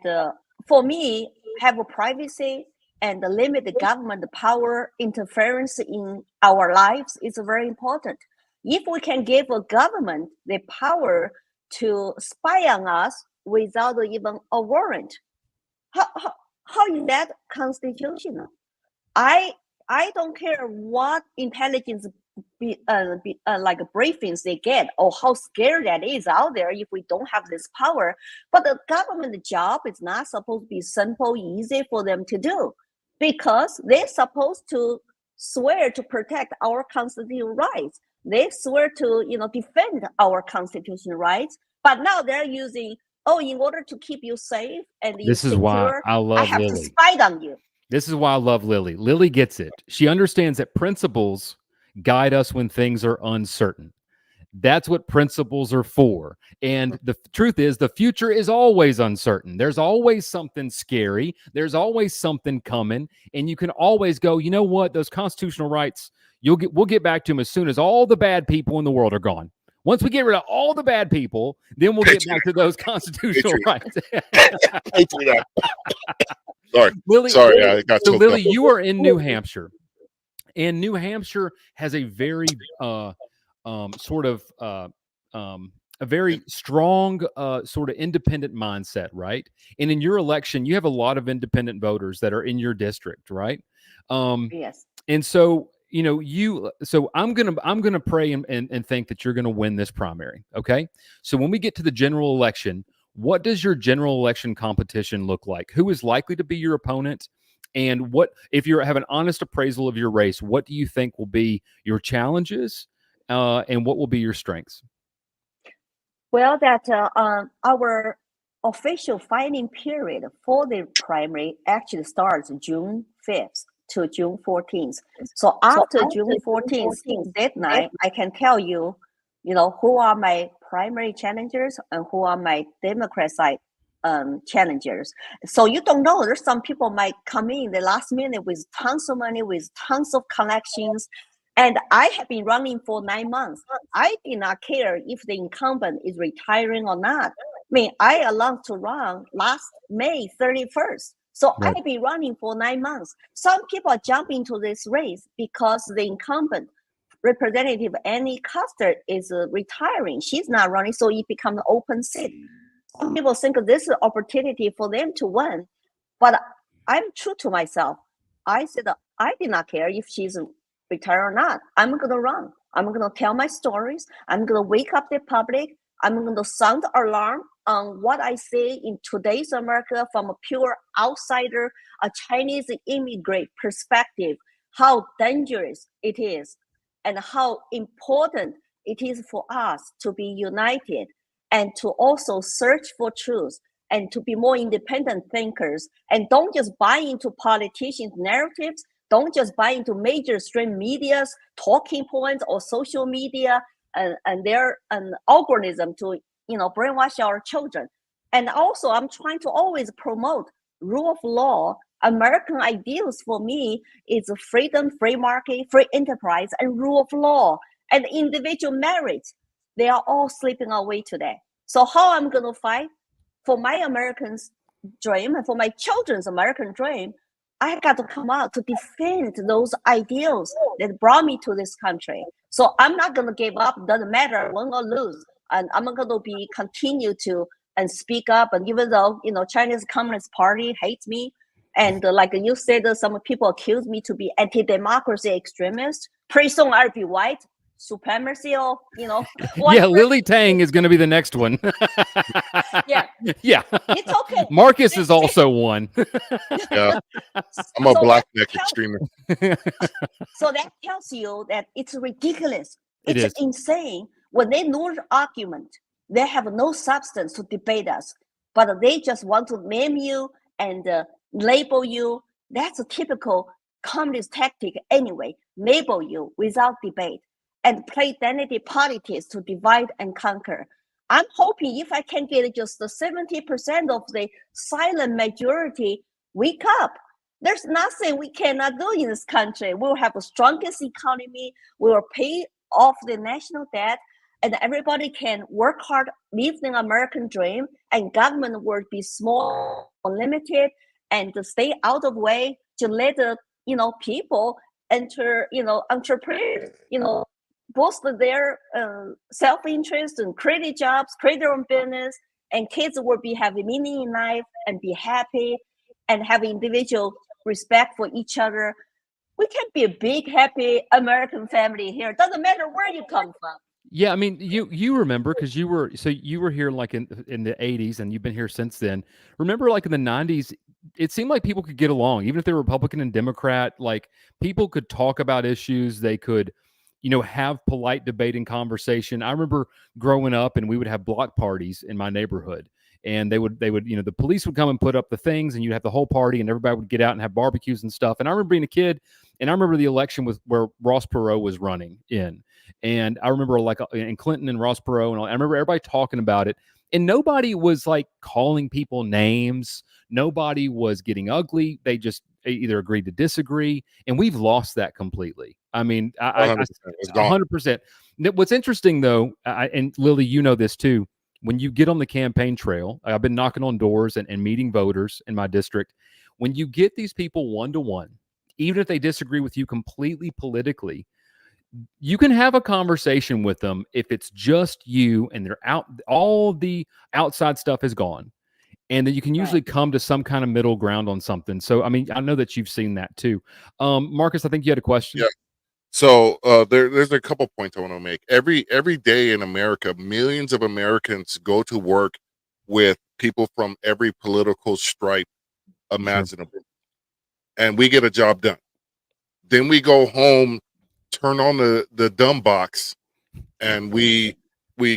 for me, have a privacy and limit the government power interference in our lives is very important. If we can give a government the power to spy on us without even a warrant, how is that constitutional? I don't care what intelligence like briefings they get, or how scared that is out there if we don't have this power. But the government job is not supposed to be simple, easy for them to do, because they're supposed to swear to protect our constitutional rights. They swear to, defend our constitutional rights. But now they're using, in order to keep you safe and this is why I love have Lily. to spy on you. This is why I love Lily. Lily gets it. She understands that principles guide us when things are uncertain. That's what principles are for. And the truth is, the future is always uncertain. There's always something scary. There's always something coming. And you can always go, you know what? Those constitutional rights, we'll get back to them as soon as all the bad people in the world are gone. Once we get rid of all the bad people, then we'll get back to those constitutional rights. Lily, I got so Lily, you are in New Hampshire, and New Hampshire has a very a very strong sort of independent mindset, right? And in your election, you have a lot of independent voters that are in your district, right? Yes. And so, so I'm gonna pray and think that you're gonna win this primary. Okay. So when we get to the general election, what does your general election competition look like? Who is likely to be your opponent? And what, if you have an honest appraisal of your race, what do you think will be your challenges and what will be your strengths? Well, our official fighting period for the primary actually starts June 5th to June 14th. So after June 14th deadline, I can tell you, who are my primary challengers and who are my Democrat side challengers. So you don't know. There's some people might come in the last minute with tons of money, with tons of connections. And I have been running for 9 months. I did not care if the incumbent is retiring or not. I allowed to run last May 31st. So Right. I've been running for 9 months. Some people are jumping into this race because the incumbent Representative Annie Custer is retiring. She's not running, so it becomes an open seat. Some people think this is an opportunity for them to win, but I'm true to myself. I said I did not care if she's retired or not. I'm going to run. I'm going to tell my stories. I'm going to wake up the public. I'm going to sound the alarm on what I say in today's America from a pure outsider, a Chinese immigrant perspective, how dangerous it is and how important it is for us to be united and to also search for truth and to be more independent thinkers, and don't just buy into politicians' narratives. Don't just buy into major stream media's talking points or social media and their algorithm to brainwash our children. And also, I'm trying to always promote rule of law. American ideals for me is freedom, free market, free enterprise, and rule of law, and individual merits. They are all slipping away today. So how I'm going to fight for my American dream and for my children's American dream? I got to come out to defend those ideals that brought me to this country. So I'm not going to give up. Doesn't matter win or lose. and I'm going to be continue to and speak up. And even though Chinese Communist Party hates me, and like you said, some people accuse me to be anti-democracy extremist. Pretty soon I'll be white supremacy, or yeah, Lily Tang is going to be the next one. Yeah, yeah. It's okay. Marcus is also one. Yeah, I'm a black neck extremist. So that tells you that it's ridiculous. It It's is insane. When they lose argument, they have no substance to debate us, but they just want to name you and label you. That's a typical communist tactic anyway. Label you without debate and play identity politics to divide and conquer. I'm hoping if I can get just the 70% of the silent majority wake up. There's nothing we cannot do in this country. We'll have the strongest economy. We will pay off the national debt, and everybody can work hard, live the American dream, and government will be small, limited, and stay out of way to let the people enter, entrepreneurs, boost their self-interest and create jobs, create their own business, and kids will be having meaning in life and be happy and have individual respect for each other. We can be a big, happy American family here. Doesn't matter where you come from. Yeah, I mean, you remember because you were here like in the 80s, and you've been here since then. Remember, like in the 90s, it seemed like people could get along, even if they were Republican and Democrat. Like people could talk about issues, they could, have polite debate and conversation. I remember growing up, and we would have block parties in my neighborhood, and they would, the police would come and put up the things, and you'd have the whole party, and everybody would get out and have barbecues and stuff. And I remember being a kid, and I remember the election where Ross Perot was running in. And I remember like in Clinton and Ross Perot, and I remember everybody talking about it, and nobody was like calling people names. Nobody was getting ugly. They just either agreed to disagree, and we've lost that completely. I mean, 100%. What's interesting though, and Lily, you know this too, when you get on the campaign trail, I've been knocking on doors and meeting voters in my district. When you get these people one-to-one, even if they disagree with you completely politically, you can have a conversation with them if it's just you and they're out, all the outside stuff is gone. And then you can usually come to some kind of middle ground on something. So, I mean, I know that you've seen that too. Marcus, I think you had a question. Yeah. So there's a couple points I want to make. Every day in America, millions of Americans go to work with people from every political stripe imaginable. Sure. And we get a job done. Then we go home, turn on the dumb box, and we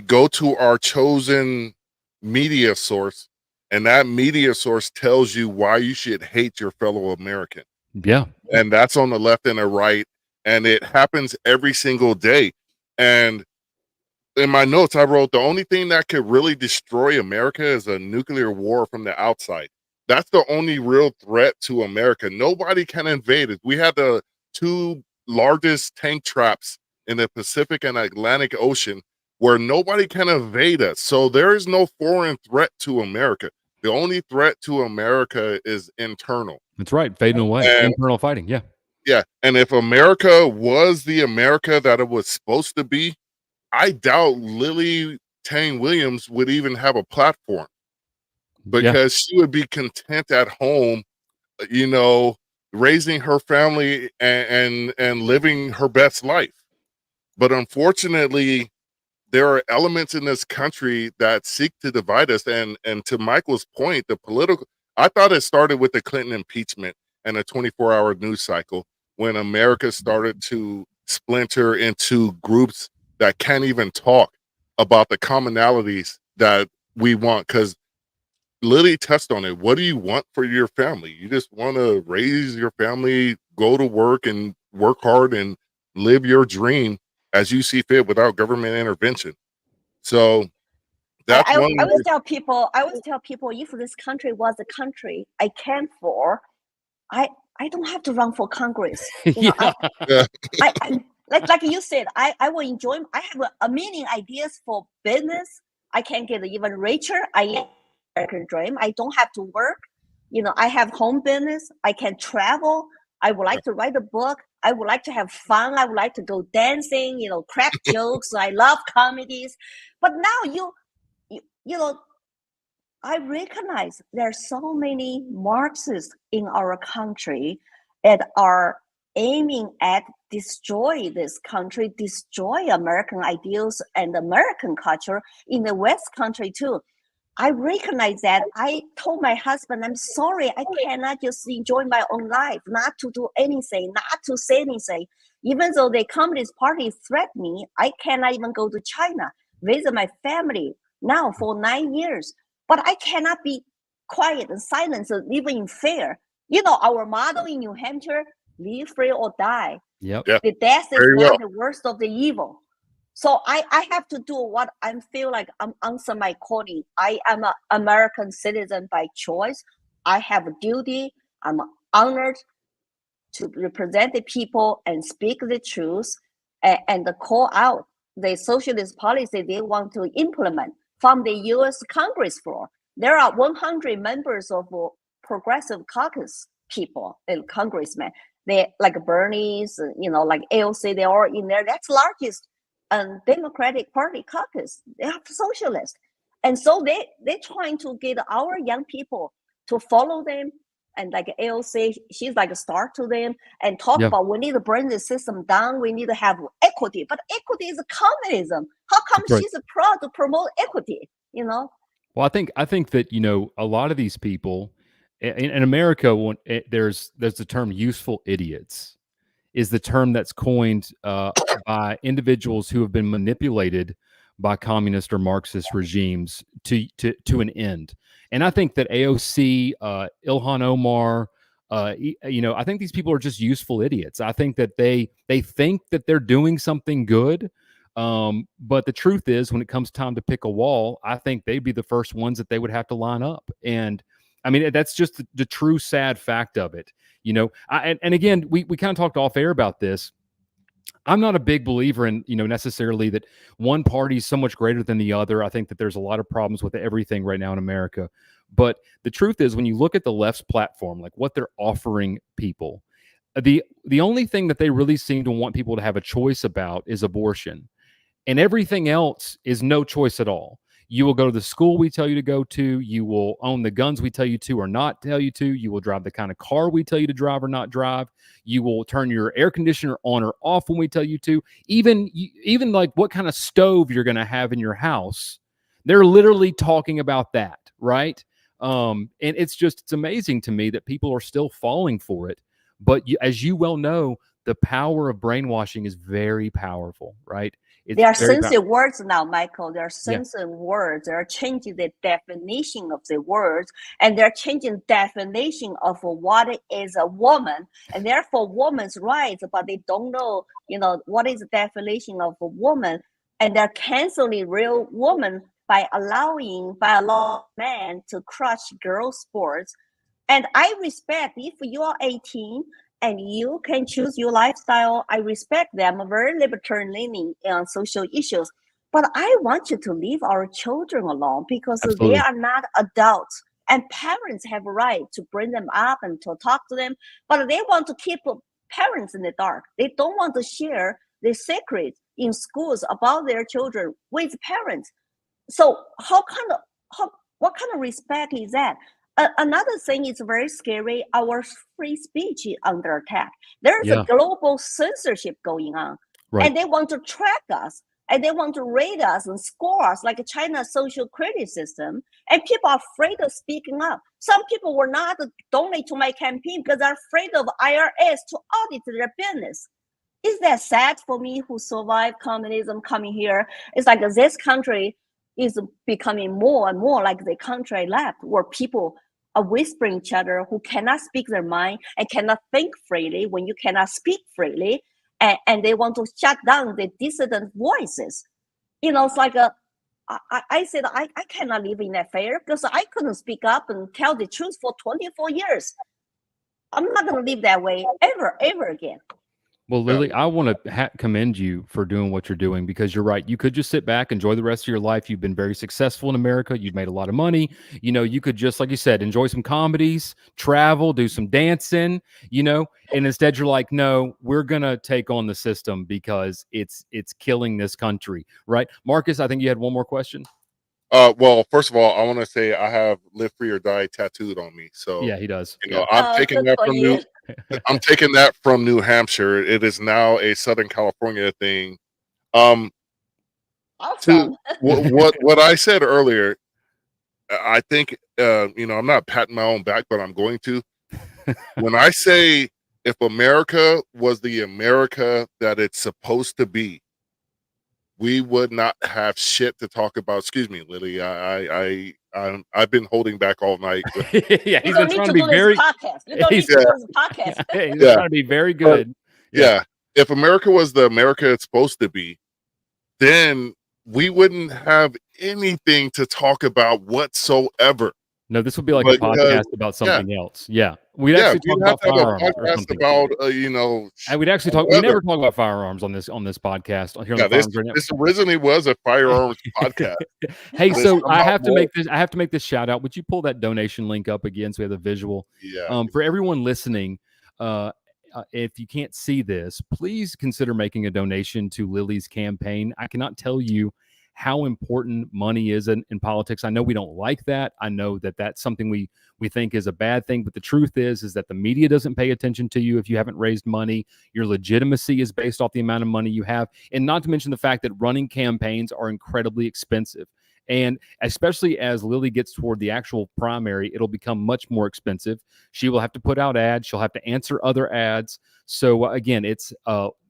go to our chosen media source, and that media source tells you why you should hate your fellow American. Yeah. And that's on the left and the right, and it happens every single day. And in my notes, I wrote the only thing that could really destroy America is a nuclear war from the outside. That's the only real threat to America. Nobody can invade it. We had the two largest tank traps in the Pacific and Atlantic Ocean where nobody can invade us. So there is no foreign threat to America. The only threat to America is internal. That's right. Fading away. And internal fighting. Yeah. Yeah. And if America was the America that it was supposed to be, I doubt Lily Tang Williams would even have a platform, because she would be content at home, raising her family and living her best life. But unfortunately, there are elements in this country that seek to divide us. And to Michael's point, I thought it started with the Clinton impeachment and a 24-hour news cycle, when America started to splinter into groups that can't even talk about the commonalities that we want. Because Lily touched on it. What do you want for your family? You just want to raise your family, go to work and work hard and live your dream as you see fit without government intervention. So that's I always tell people, if this country was a country I came for, I don't have to run for Congress. Like you said, I will enjoy. I have a million ideas for business. I can get even richer. I American dream. I don't have to work. I have home business. I can travel. I would like to write a book. I would like to have fun. I would like to go dancing, crack jokes. I love comedies. But now you know, I recognize there are so many Marxists in our country that are aiming at destroy this country, destroy American ideals and American culture in the West country too. I recognize that. I told my husband, I'm sorry, I cannot just enjoy my own life, not to do anything, not to say anything. Even though the Communist Party threatened me, I cannot even go to China, visit my family now for 9 years. But I cannot be quiet and silent and live in fear. Our motto in New Hampshire, live free or die. Yep. Yeah. The death is Very not well. the worst of the evil. So I have to do what I feel like I'm answer my calling. I am an American citizen by choice. I have a duty. I'm honored to represent the people and speak the truth and call out the socialist policy they want to implement from the U.S. Congress floor. There are 100 members of Progressive Caucus people and congressmen. They like Bernie's, like AOC, they're all in there. That's largest Democratic Party caucus. They are socialists. And so they're trying to get our young people to follow them. And like AOC, she's like a star to them and talk about we need to bring the system down. We need to have equity. But equity is communism. How come she's proud to promote equity? Well, I think that, a lot of these people in America, there's the term useful idiots is the term that's coined by individuals who have been manipulated by communist or Marxist regimes to an end. And I think that AOC, Ilhan Omar, I think these people are just useful idiots. I think that they think that they're doing something good. But the truth is, when it comes time to pick a wall, I think they'd be the first ones that they would have to line up. And I mean, that's just the true sad fact of it. And again, we kind of talked off air about this. I'm not a big believer in, necessarily that one party is so much greater than the other. I think that there's a lot of problems with everything right now in America. But the truth is, when you look at the left's platform, like what they're offering people, the only thing that they really seem to want people to have a choice about is abortion. And everything else is no choice at all. You will go to the school we tell you to go to. You will own the guns we tell you to or not tell you to. You will drive the kind of car we tell you to drive or not drive. You will turn your air conditioner on or off when we tell you to. Even like what kind of stove you're going to have in your house. They're literally talking about that, right? And it's amazing to me that people are still falling for it. But as you well know, the power of brainwashing is very powerful, right? There are censored words now, Michael. There are censored words. They are changing the definition of the words, and they're changing definition of what is a woman, and therefore woman's rights, but they don't know, what is the definition of a woman, and they're canceling real woman by allowing men to crush girls' sports. And I respect if you are 18 and you can choose your lifestyle. I respect them. I'm very libertarian leaning on social issues. But I want you to leave our children alone because they are not adults. And parents have a right to bring them up and to talk to them. But they want to keep parents in the dark. They don't want to share the secrets in schools about their children with parents. So what kind of respect is that? Another thing is very scary. Our free speech is under attack. There's a global censorship going on, and they want to track us, and they want to rate us and score us like China's social credit system. And people are afraid of speaking up. Some people will not donate to my campaign because they're afraid of IRS to audit their business. Is that sad for me who survived communism coming here? It's like this country is becoming more and more like the country I left, where people are whispering each other who cannot speak their mind and cannot think freely when you cannot speak freely, and they want to shut down the dissident voices. It's like I said, I cannot live in that fear because I couldn't speak up and tell the truth for 24 years. I'm not going to live that way ever again. Well, Lily, I want to commend you for doing what you're doing because you're right. You could just sit back, enjoy the rest of your life. You've been very successful in America. You've made a lot of money. You could just, like you said, enjoy some comedies, travel, do some dancing, and instead you're like, no, we're going to take on the system because it's killing this country. Right. Marcus, I think you had one more question. Well, first of all, I want to say I have "Live Free or Die" tattooed on me. So, Yeah, he does. Yeah. I'm taking good that for from you. I'm taking that from New Hampshire. It is now a Southern California thing. To Awesome. what I said earlier, I think I'm not patting my own back, but I'm going to. When I say if America was the America that it's supposed to be, we would not have shit to talk about. Excuse me, Lily. I've been holding back all night. Yeah, You don't need to do this podcast. You don't need to do this podcast. He's trying to be very good. Yeah. If America was the America it's supposed to be, then we wouldn't have anything to talk about whatsoever. No, this would be like a podcast about something else. Yeah. We'd actually talk about firearms or something. And we'd actually talk. We never talk about firearms on this podcast. Here on the this originally was a firearms podcast. Hey, so I have to make this shout out. Would you pull that donation link up again so we have the visual? Yeah. For everyone listening, if you can't see this, please consider making a donation to Lily's campaign. I cannot tell you how important money is in politics. I know we don't like that. I know that that's something we think is a bad thing, but the truth is that the media doesn't pay attention to you if you haven't raised money. Your legitimacy is based off the amount of money you have, and not to mention the fact that running campaigns are incredibly expensive. And especially as Lily gets toward the actual primary, it'll become much more expensive. She will have to put out ads. She'll have to answer other ads. So again, it's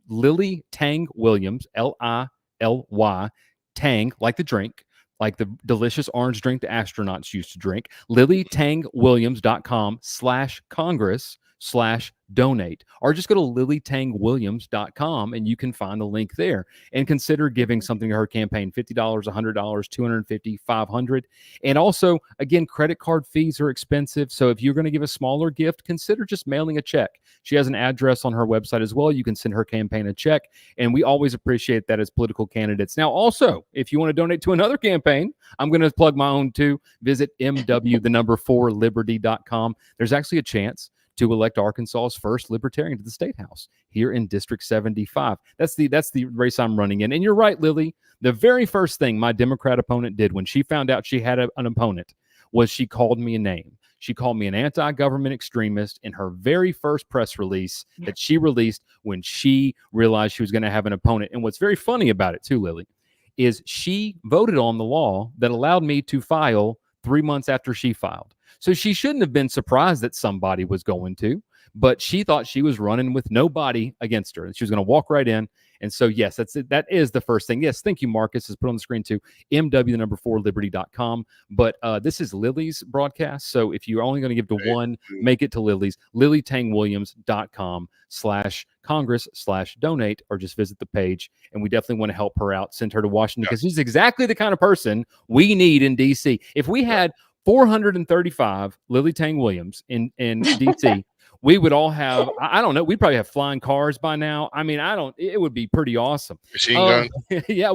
Lily Tang Williams, Lily Tang, like the drink, like the delicious orange drink the astronauts used to drink. LilyTangWilliams.com/Congress/donate, or just go to LilyTangWilliams.com and you can find the link there and consider giving something to her campaign. $50, $100, $250, $500. And also, again, credit card fees are expensive. So if you're going to give a smaller gift, consider just mailing a check. She has an address on her website as well. You can send her campaign a check. And we always appreciate that as political candidates. Now, also, if you want to donate to another campaign, I'm going to plug my own too. Visit MW4Liberty.com. There's actually a chance to elect Arkansas's first libertarian to the state house here in District 75. That's the race I'm running in. And you're right, Lily. The very first thing my Democrat opponent did when she found out she had an opponent was she called me a name. She called me an anti-government extremist in her very first press release that she released when she realized she was going to have an opponent. And what's very funny about it too, Lily, is she voted on the law that allowed me to file 3 months after she filed. So she shouldn't have been surprised that somebody was going to, but she thought she was running with nobody against her and she was going to walk right in. And so, yes, that's it. That is the first thing. Yes, thank you, Marcus. Is put on the screen too, MW4Liberty.com. But this is Lily's broadcast. So if you're only going to give to one, make it to Lily's, LilyTangWilliams.com/Congress/donate, or just visit the page. And we definitely want to help her out, send her to Washington, because she's exactly the kind of person we need in D.C. If we had 435 Lily Tang Williams in D.C., we would all have, I don't know, we'd probably have flying cars by now. I mean, it would be pretty awesome. Machine gun. Yeah,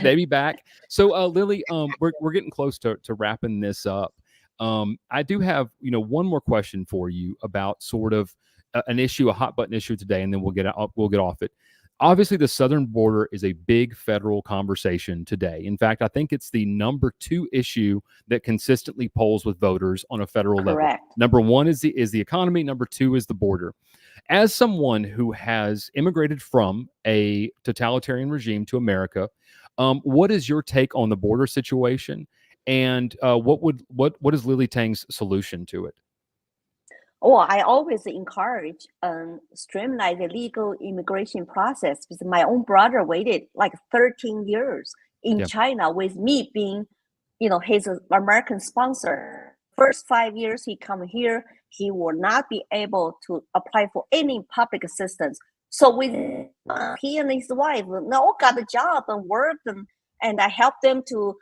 they'd be back. So Lily, we're getting close to wrapping this up. I do have, one more question for you about sort of an issue, a hot button issue today, and then we'll get off it. Obviously, the southern border is a big federal conversation today. In fact, I think it's the number 2 issue that consistently polls with voters on a federal level. Number 1 is the economy. Number 2 is the border. As someone who has immigrated from a totalitarian regime to America, what is your take on the border situation? And what is Lily Tang's solution to it? Well, I always encourage streamline the legal immigration process, because my own brother waited like 13 years in China with me being, his American sponsor. First 5 years he come here, he will not be able to apply for any public assistance. So with he and his wife all got a job and worked, and I helped them to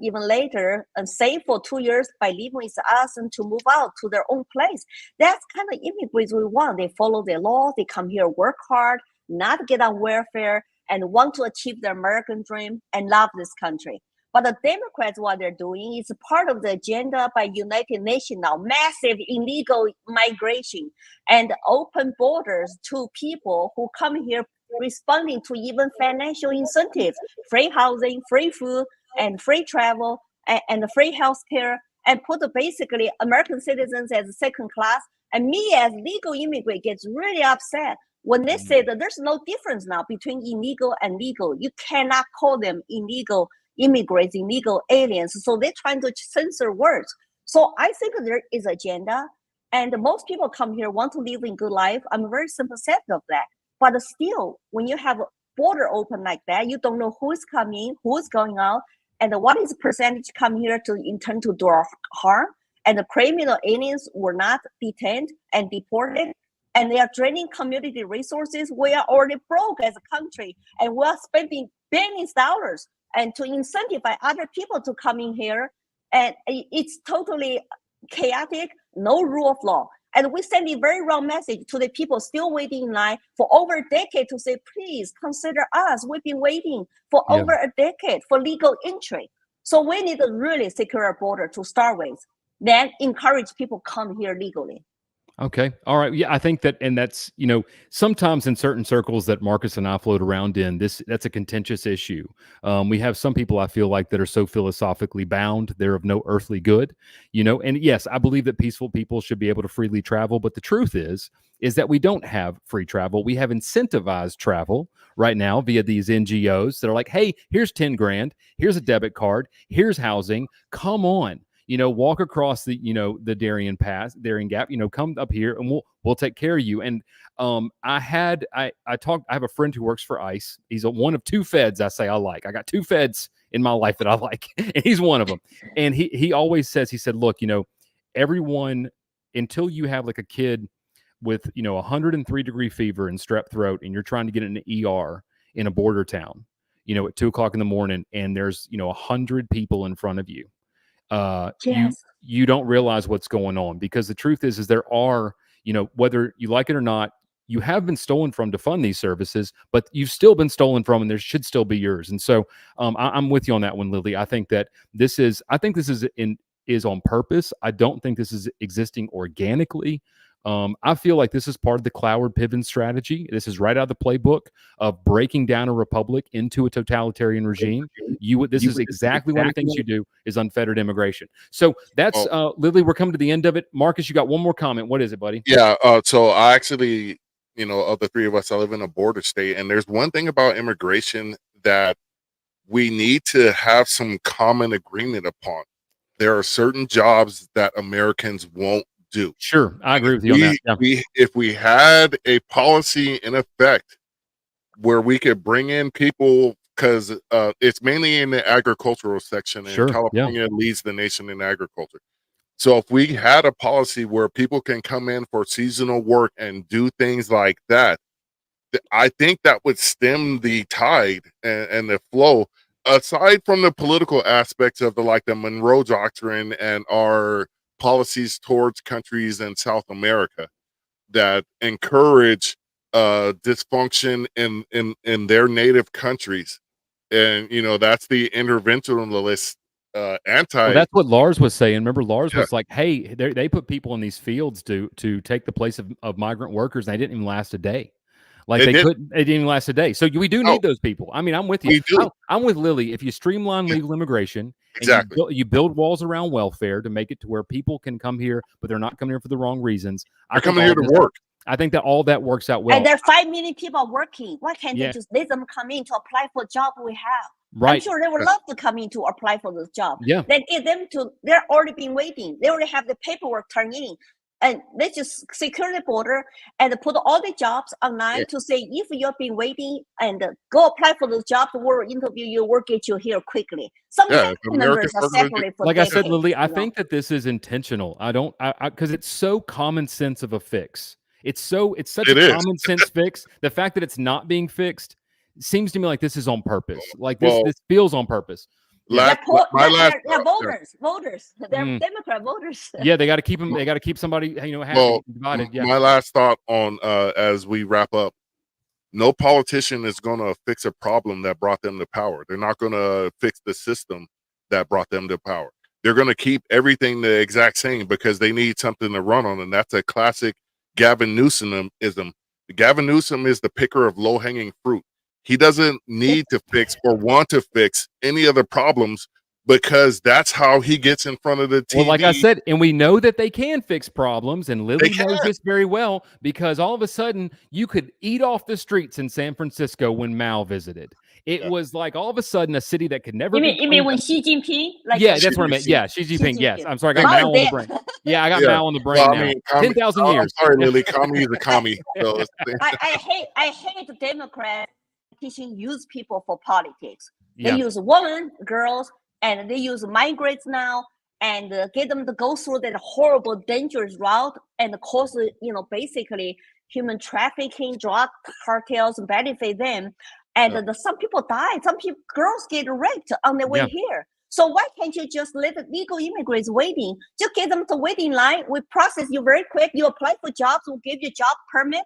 even later save for 2 years by living with us and to move out to their own place. That's kind of immigrants we want. They follow the law. They come here, work hard. not get on welfare, and want to achieve the American dream and love this country. But the Democrats, what they're doing is part of the agenda by United Nations now, massive illegal migration and open borders to people who come here responding to even financial incentives, free housing, free food, and free travel, and free health care, and put basically American citizens as second class. And me as legal immigrant gets really upset when they say that there's no difference now between illegal and legal. You cannot call them illegal immigrants, illegal aliens. So they're trying to censor words. So I think there is agenda, and most people come here want to live in good life. I'm very sympathetic of that. But still, when you have a border open like that, you don't know who is coming, who is going out, and what is the percentage come here to intend to do harm. And the criminal aliens were not detained and deported, and they are draining community resources. We are already broke as a country, and we are spending billions of dollars and to incentivize other people to come in here. And it's totally chaotic, no rule of law. And we send a very wrong message to the people still waiting in line for over a decade to say, please consider us. We've been waiting for over a decade for legal entry. So we need a really secure border to start with, then encourage people come here legally. Okay. All right. Yeah, I think that, and that's, sometimes in certain circles that Marcus and I float around in, that's a contentious issue. We have some people I feel like that are so philosophically bound, they're of no earthly good, and yes, I believe that peaceful people should be able to freely travel. But the truth is that we don't have free travel. We have incentivized travel right now via these NGOs that are like, hey, here's 10 grand, here's a debit card, here's housing. Come on. Walk across the, the Darien Gap, come up here and we'll take care of you. And I have a friend who works for ICE. He's one of two feds I say I like. I got two feds in my life that I like, and he's one of them. And he always says, he said, look, everyone, until you have like a kid with, 103-degree fever and strep throat, and you're trying to get in an ER in a border town, at 2:00 in the morning, and there's, 100 people in front of you. Yes. You don't realize what's going on, because the truth is there are, whether you like it or not, you have been stolen from to fund these services, but you've still been stolen from, and there should still be yours. And so I'm with you on that one, Lily. I think this is on purpose. I don't think this is existing organically. I feel like this is part of the Cloward-Piven strategy. This is right out of the playbook of breaking down a republic into a totalitarian regime. This is exactly one of the things you do is unfettered immigration. So that's Lily. We're coming to the end of it. Marcus, you got one more comment. What is it, buddy? Yeah. So I actually, of the three of us, I live in a border state, and there's one thing about immigration that we need to have some common agreement upon. There are certain jobs that Americans won't do. Sure, I agree with you on that. Yeah. If we had a policy in effect where we could bring in people, because it's mainly in the agricultural section, and California leads the nation in agriculture. So if we had a policy where people can come in for seasonal work and do things like that, I think that would stem the tide and the flow. Aside from the political aspects of the Monroe Doctrine and our policies towards countries in South America that encourage dysfunction in their native countries, and that's the interventionalist anti. Well, that's what Lars was saying. Remember, Lars was like, "Hey, they put people in these fields to take the place of migrant workers, and they didn't even last a day. Like they didn't even last a day. So we do need those people. I mean, I'm with you. I'm with Lily. If you streamline legal immigration, exactly, and you build walls around welfare to make it to where people can come here, but they're not coming here for the wrong reasons. They're coming here to work. I think that all that works out well. And there are 5 million people working. Why can't they just let them come in to apply for a job we have? Right. I'm sure they would love to come in to apply for this job. Yeah. Then get them to. They're already been waiting. They already have the paperwork turned in. And they just secure the border and put all the jobs online to say, if you've been waiting and go apply for the job, we'll interview you, we'll get you here quickly. Some members are separated for like I said, Lily, I think that this is intentional. Because it's so common sense of a fix. It's such a common sense fix. The fact that it's not being fixed seems to me like this is on purpose. Like this feels on purpose. They're voters. They're Democrat voters. Yeah, they got to keep them. They got to keep somebody, happy, divided. Yeah. My last thought on as we wrap up, no politician is going to fix a problem that brought them to power. They're not going to fix the system that brought them to power. They're going to keep everything the exact same because they need something to run on. And that's a classic Gavin Newsomism. Gavin Newsom is the picker of low-hanging fruit. He doesn't need to fix or want to fix any of the problems because that's how he gets in front of the TV. Well, like I said, and we know that they can fix problems, and Lily knows this very well because all of a sudden you could eat off the streets in San Francisco when Mao visited. It was like all of a sudden a city that could never be. You mean when Xi Jinping? Like yeah, that's what I meant. Yeah, Xi Jinping. Yes, I'm sorry, I got Mao on the brain. Yeah, I got Mao on the brain now. I mean, 10,000 years. I'm sorry, Lily. Commie is a commie. So I hate the Democrats teaching use people for politics. They use women, girls, and they use migrants now, and get them to go through that horrible, dangerous route and cause, basically human trafficking, drug cartels benefit them. And some people die. Some girls get raped on their way here. So why can't you just let the legal immigrants waiting? Just get them to waiting line. We process you very quick. You apply for jobs. We'll give you a job permit.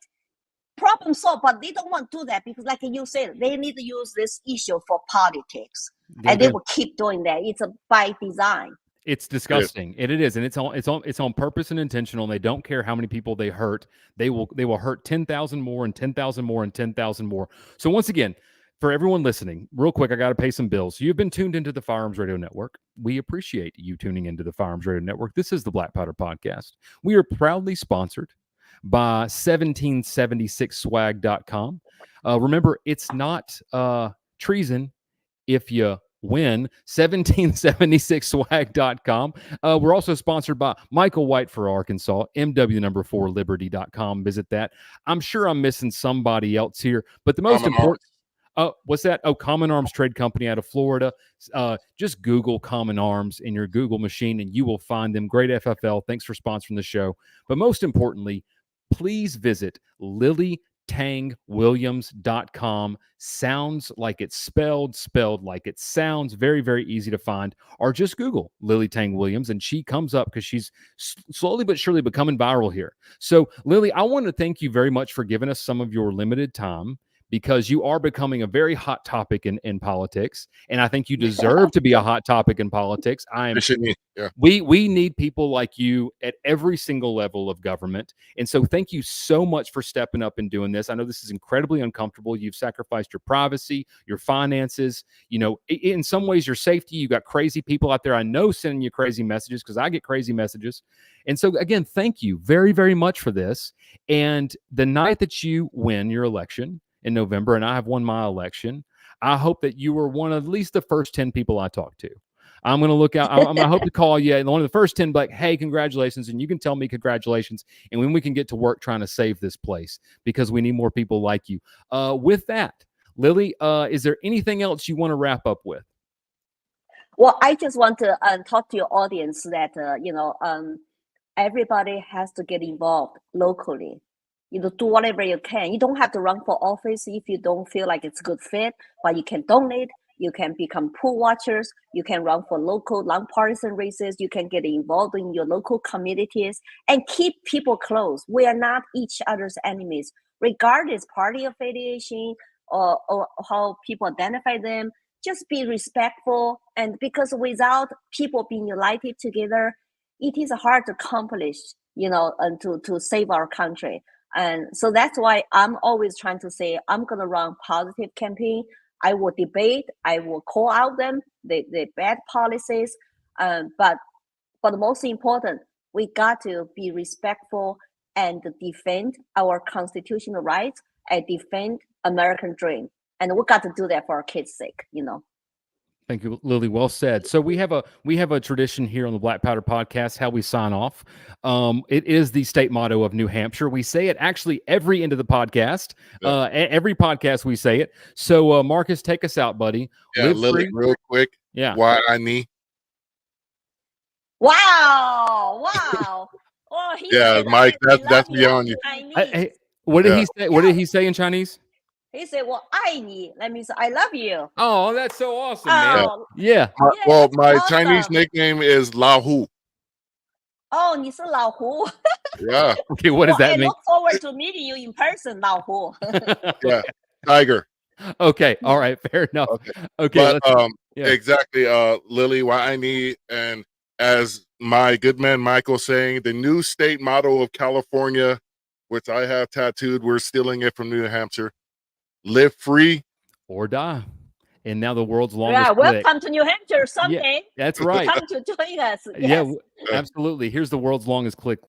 Problem solved. But they don't want to do that because, like you said, they need to use this issue for politics, and they will keep doing that. It's by design. It's disgusting. It is, and it's on purpose and intentional. And they don't care how many people they hurt. They will hurt 10,000 more and 10,000 more and 10,000 more. So once again, for everyone listening, real quick, I got to pay some bills. You've been tuned into the Firearms Radio Network. We appreciate you tuning into the Firearms Radio Network. This is the Black Powder Podcast. We are proudly sponsored by 1776swag.com. Remember, it's not treason if you win. 1776swag.com. We're also sponsored by Michael White for Arkansas, MW4Liberty.com. Visit that. I'm sure I'm missing somebody else here, but the most important. What's that? Oh, Common Arms Trade Company out of Florida. Just Google Common Arms in your Google machine and you will find them. Great FFL. Thanks for sponsoring the show. But most importantly, please visit LilyTangWilliams.com. Sounds like it's spelled like it sounds. Very, very easy to find. Or just Google Lily Tang Williams and she comes up because she's slowly but surely becoming viral here. So, Lily, I want to thank you very much for giving us some of your limited time, because you are becoming a very hot topic in politics, and I think you deserve to be a hot topic in politics. We need people like you at every single level of government, and so thank you so much for stepping up and doing this. I know this is incredibly uncomfortable. You've sacrificed your privacy, your finances, in some ways your safety. You got crazy people out there I know sending you crazy messages because I get crazy messages. And so again, thank you very, very much for this. And the night that you win your election in November, and I have won my election, I hope that you were one of at least the first 10 people I talked to. I'm going to look out. I hope to call you and one of the first 10, like, hey, congratulations. And you can tell me congratulations. And when we can get to work trying to save this place, because we need more people like you. With that, Lily, is there anything else you want to wrap up with? Well, I just want to talk to your audience that, everybody has to get involved locally. Do whatever you can. You don't have to run for office if you don't feel like it's a good fit, but you can donate. You can become poll watchers. You can run for local nonpartisan races. You can get involved in your local communities and keep people close. We are not each other's enemies, regardless party affiliation or how people identify them. Just be respectful. And because without people being united together, it is hard to accomplish, and to save our country. And so that's why I'm always trying to say, I'm going to run positive campaign. I will debate. I will call out them, the bad policies. But the most important, we got to be respectful and defend our constitutional rights and defend American dream. And we got to do that for our kids' sake, Thank you, Lily. Well said. So we have a tradition here on the Black Powder Podcast, how we sign off. It is the state motto of New Hampshire. We say it actually every end of the podcast. Every podcast we say it. So Marcus, take us out, buddy. Yeah, Lily, real quick. Yeah. Why I need? Wow. Oh, yeah, Mike, that's beyond you. Hey, what did he say? What did he say in Chinese? He said, well, I need. That means I love you. Oh, that's so awesome, man. Yeah. My Chinese nickname is Lao Hu. Oh, 你是老胡. Yeah, Okay, what does Well, I that mean? look forward to meeting you in person, 老胡. yeah, tiger. Okay, all right, fair enough. Okay. Okay, But yeah. exactly, Lily, what I need, and as my good man Michael saying, the new state motto of California, which I have tattooed, we're stealing it from New Hampshire: live free Or die. And now the world's longest Yeah, click. welcome to New Hampshire someday. That's right. Come to join us. Yeah, Yes. absolutely. Here's the world's longest click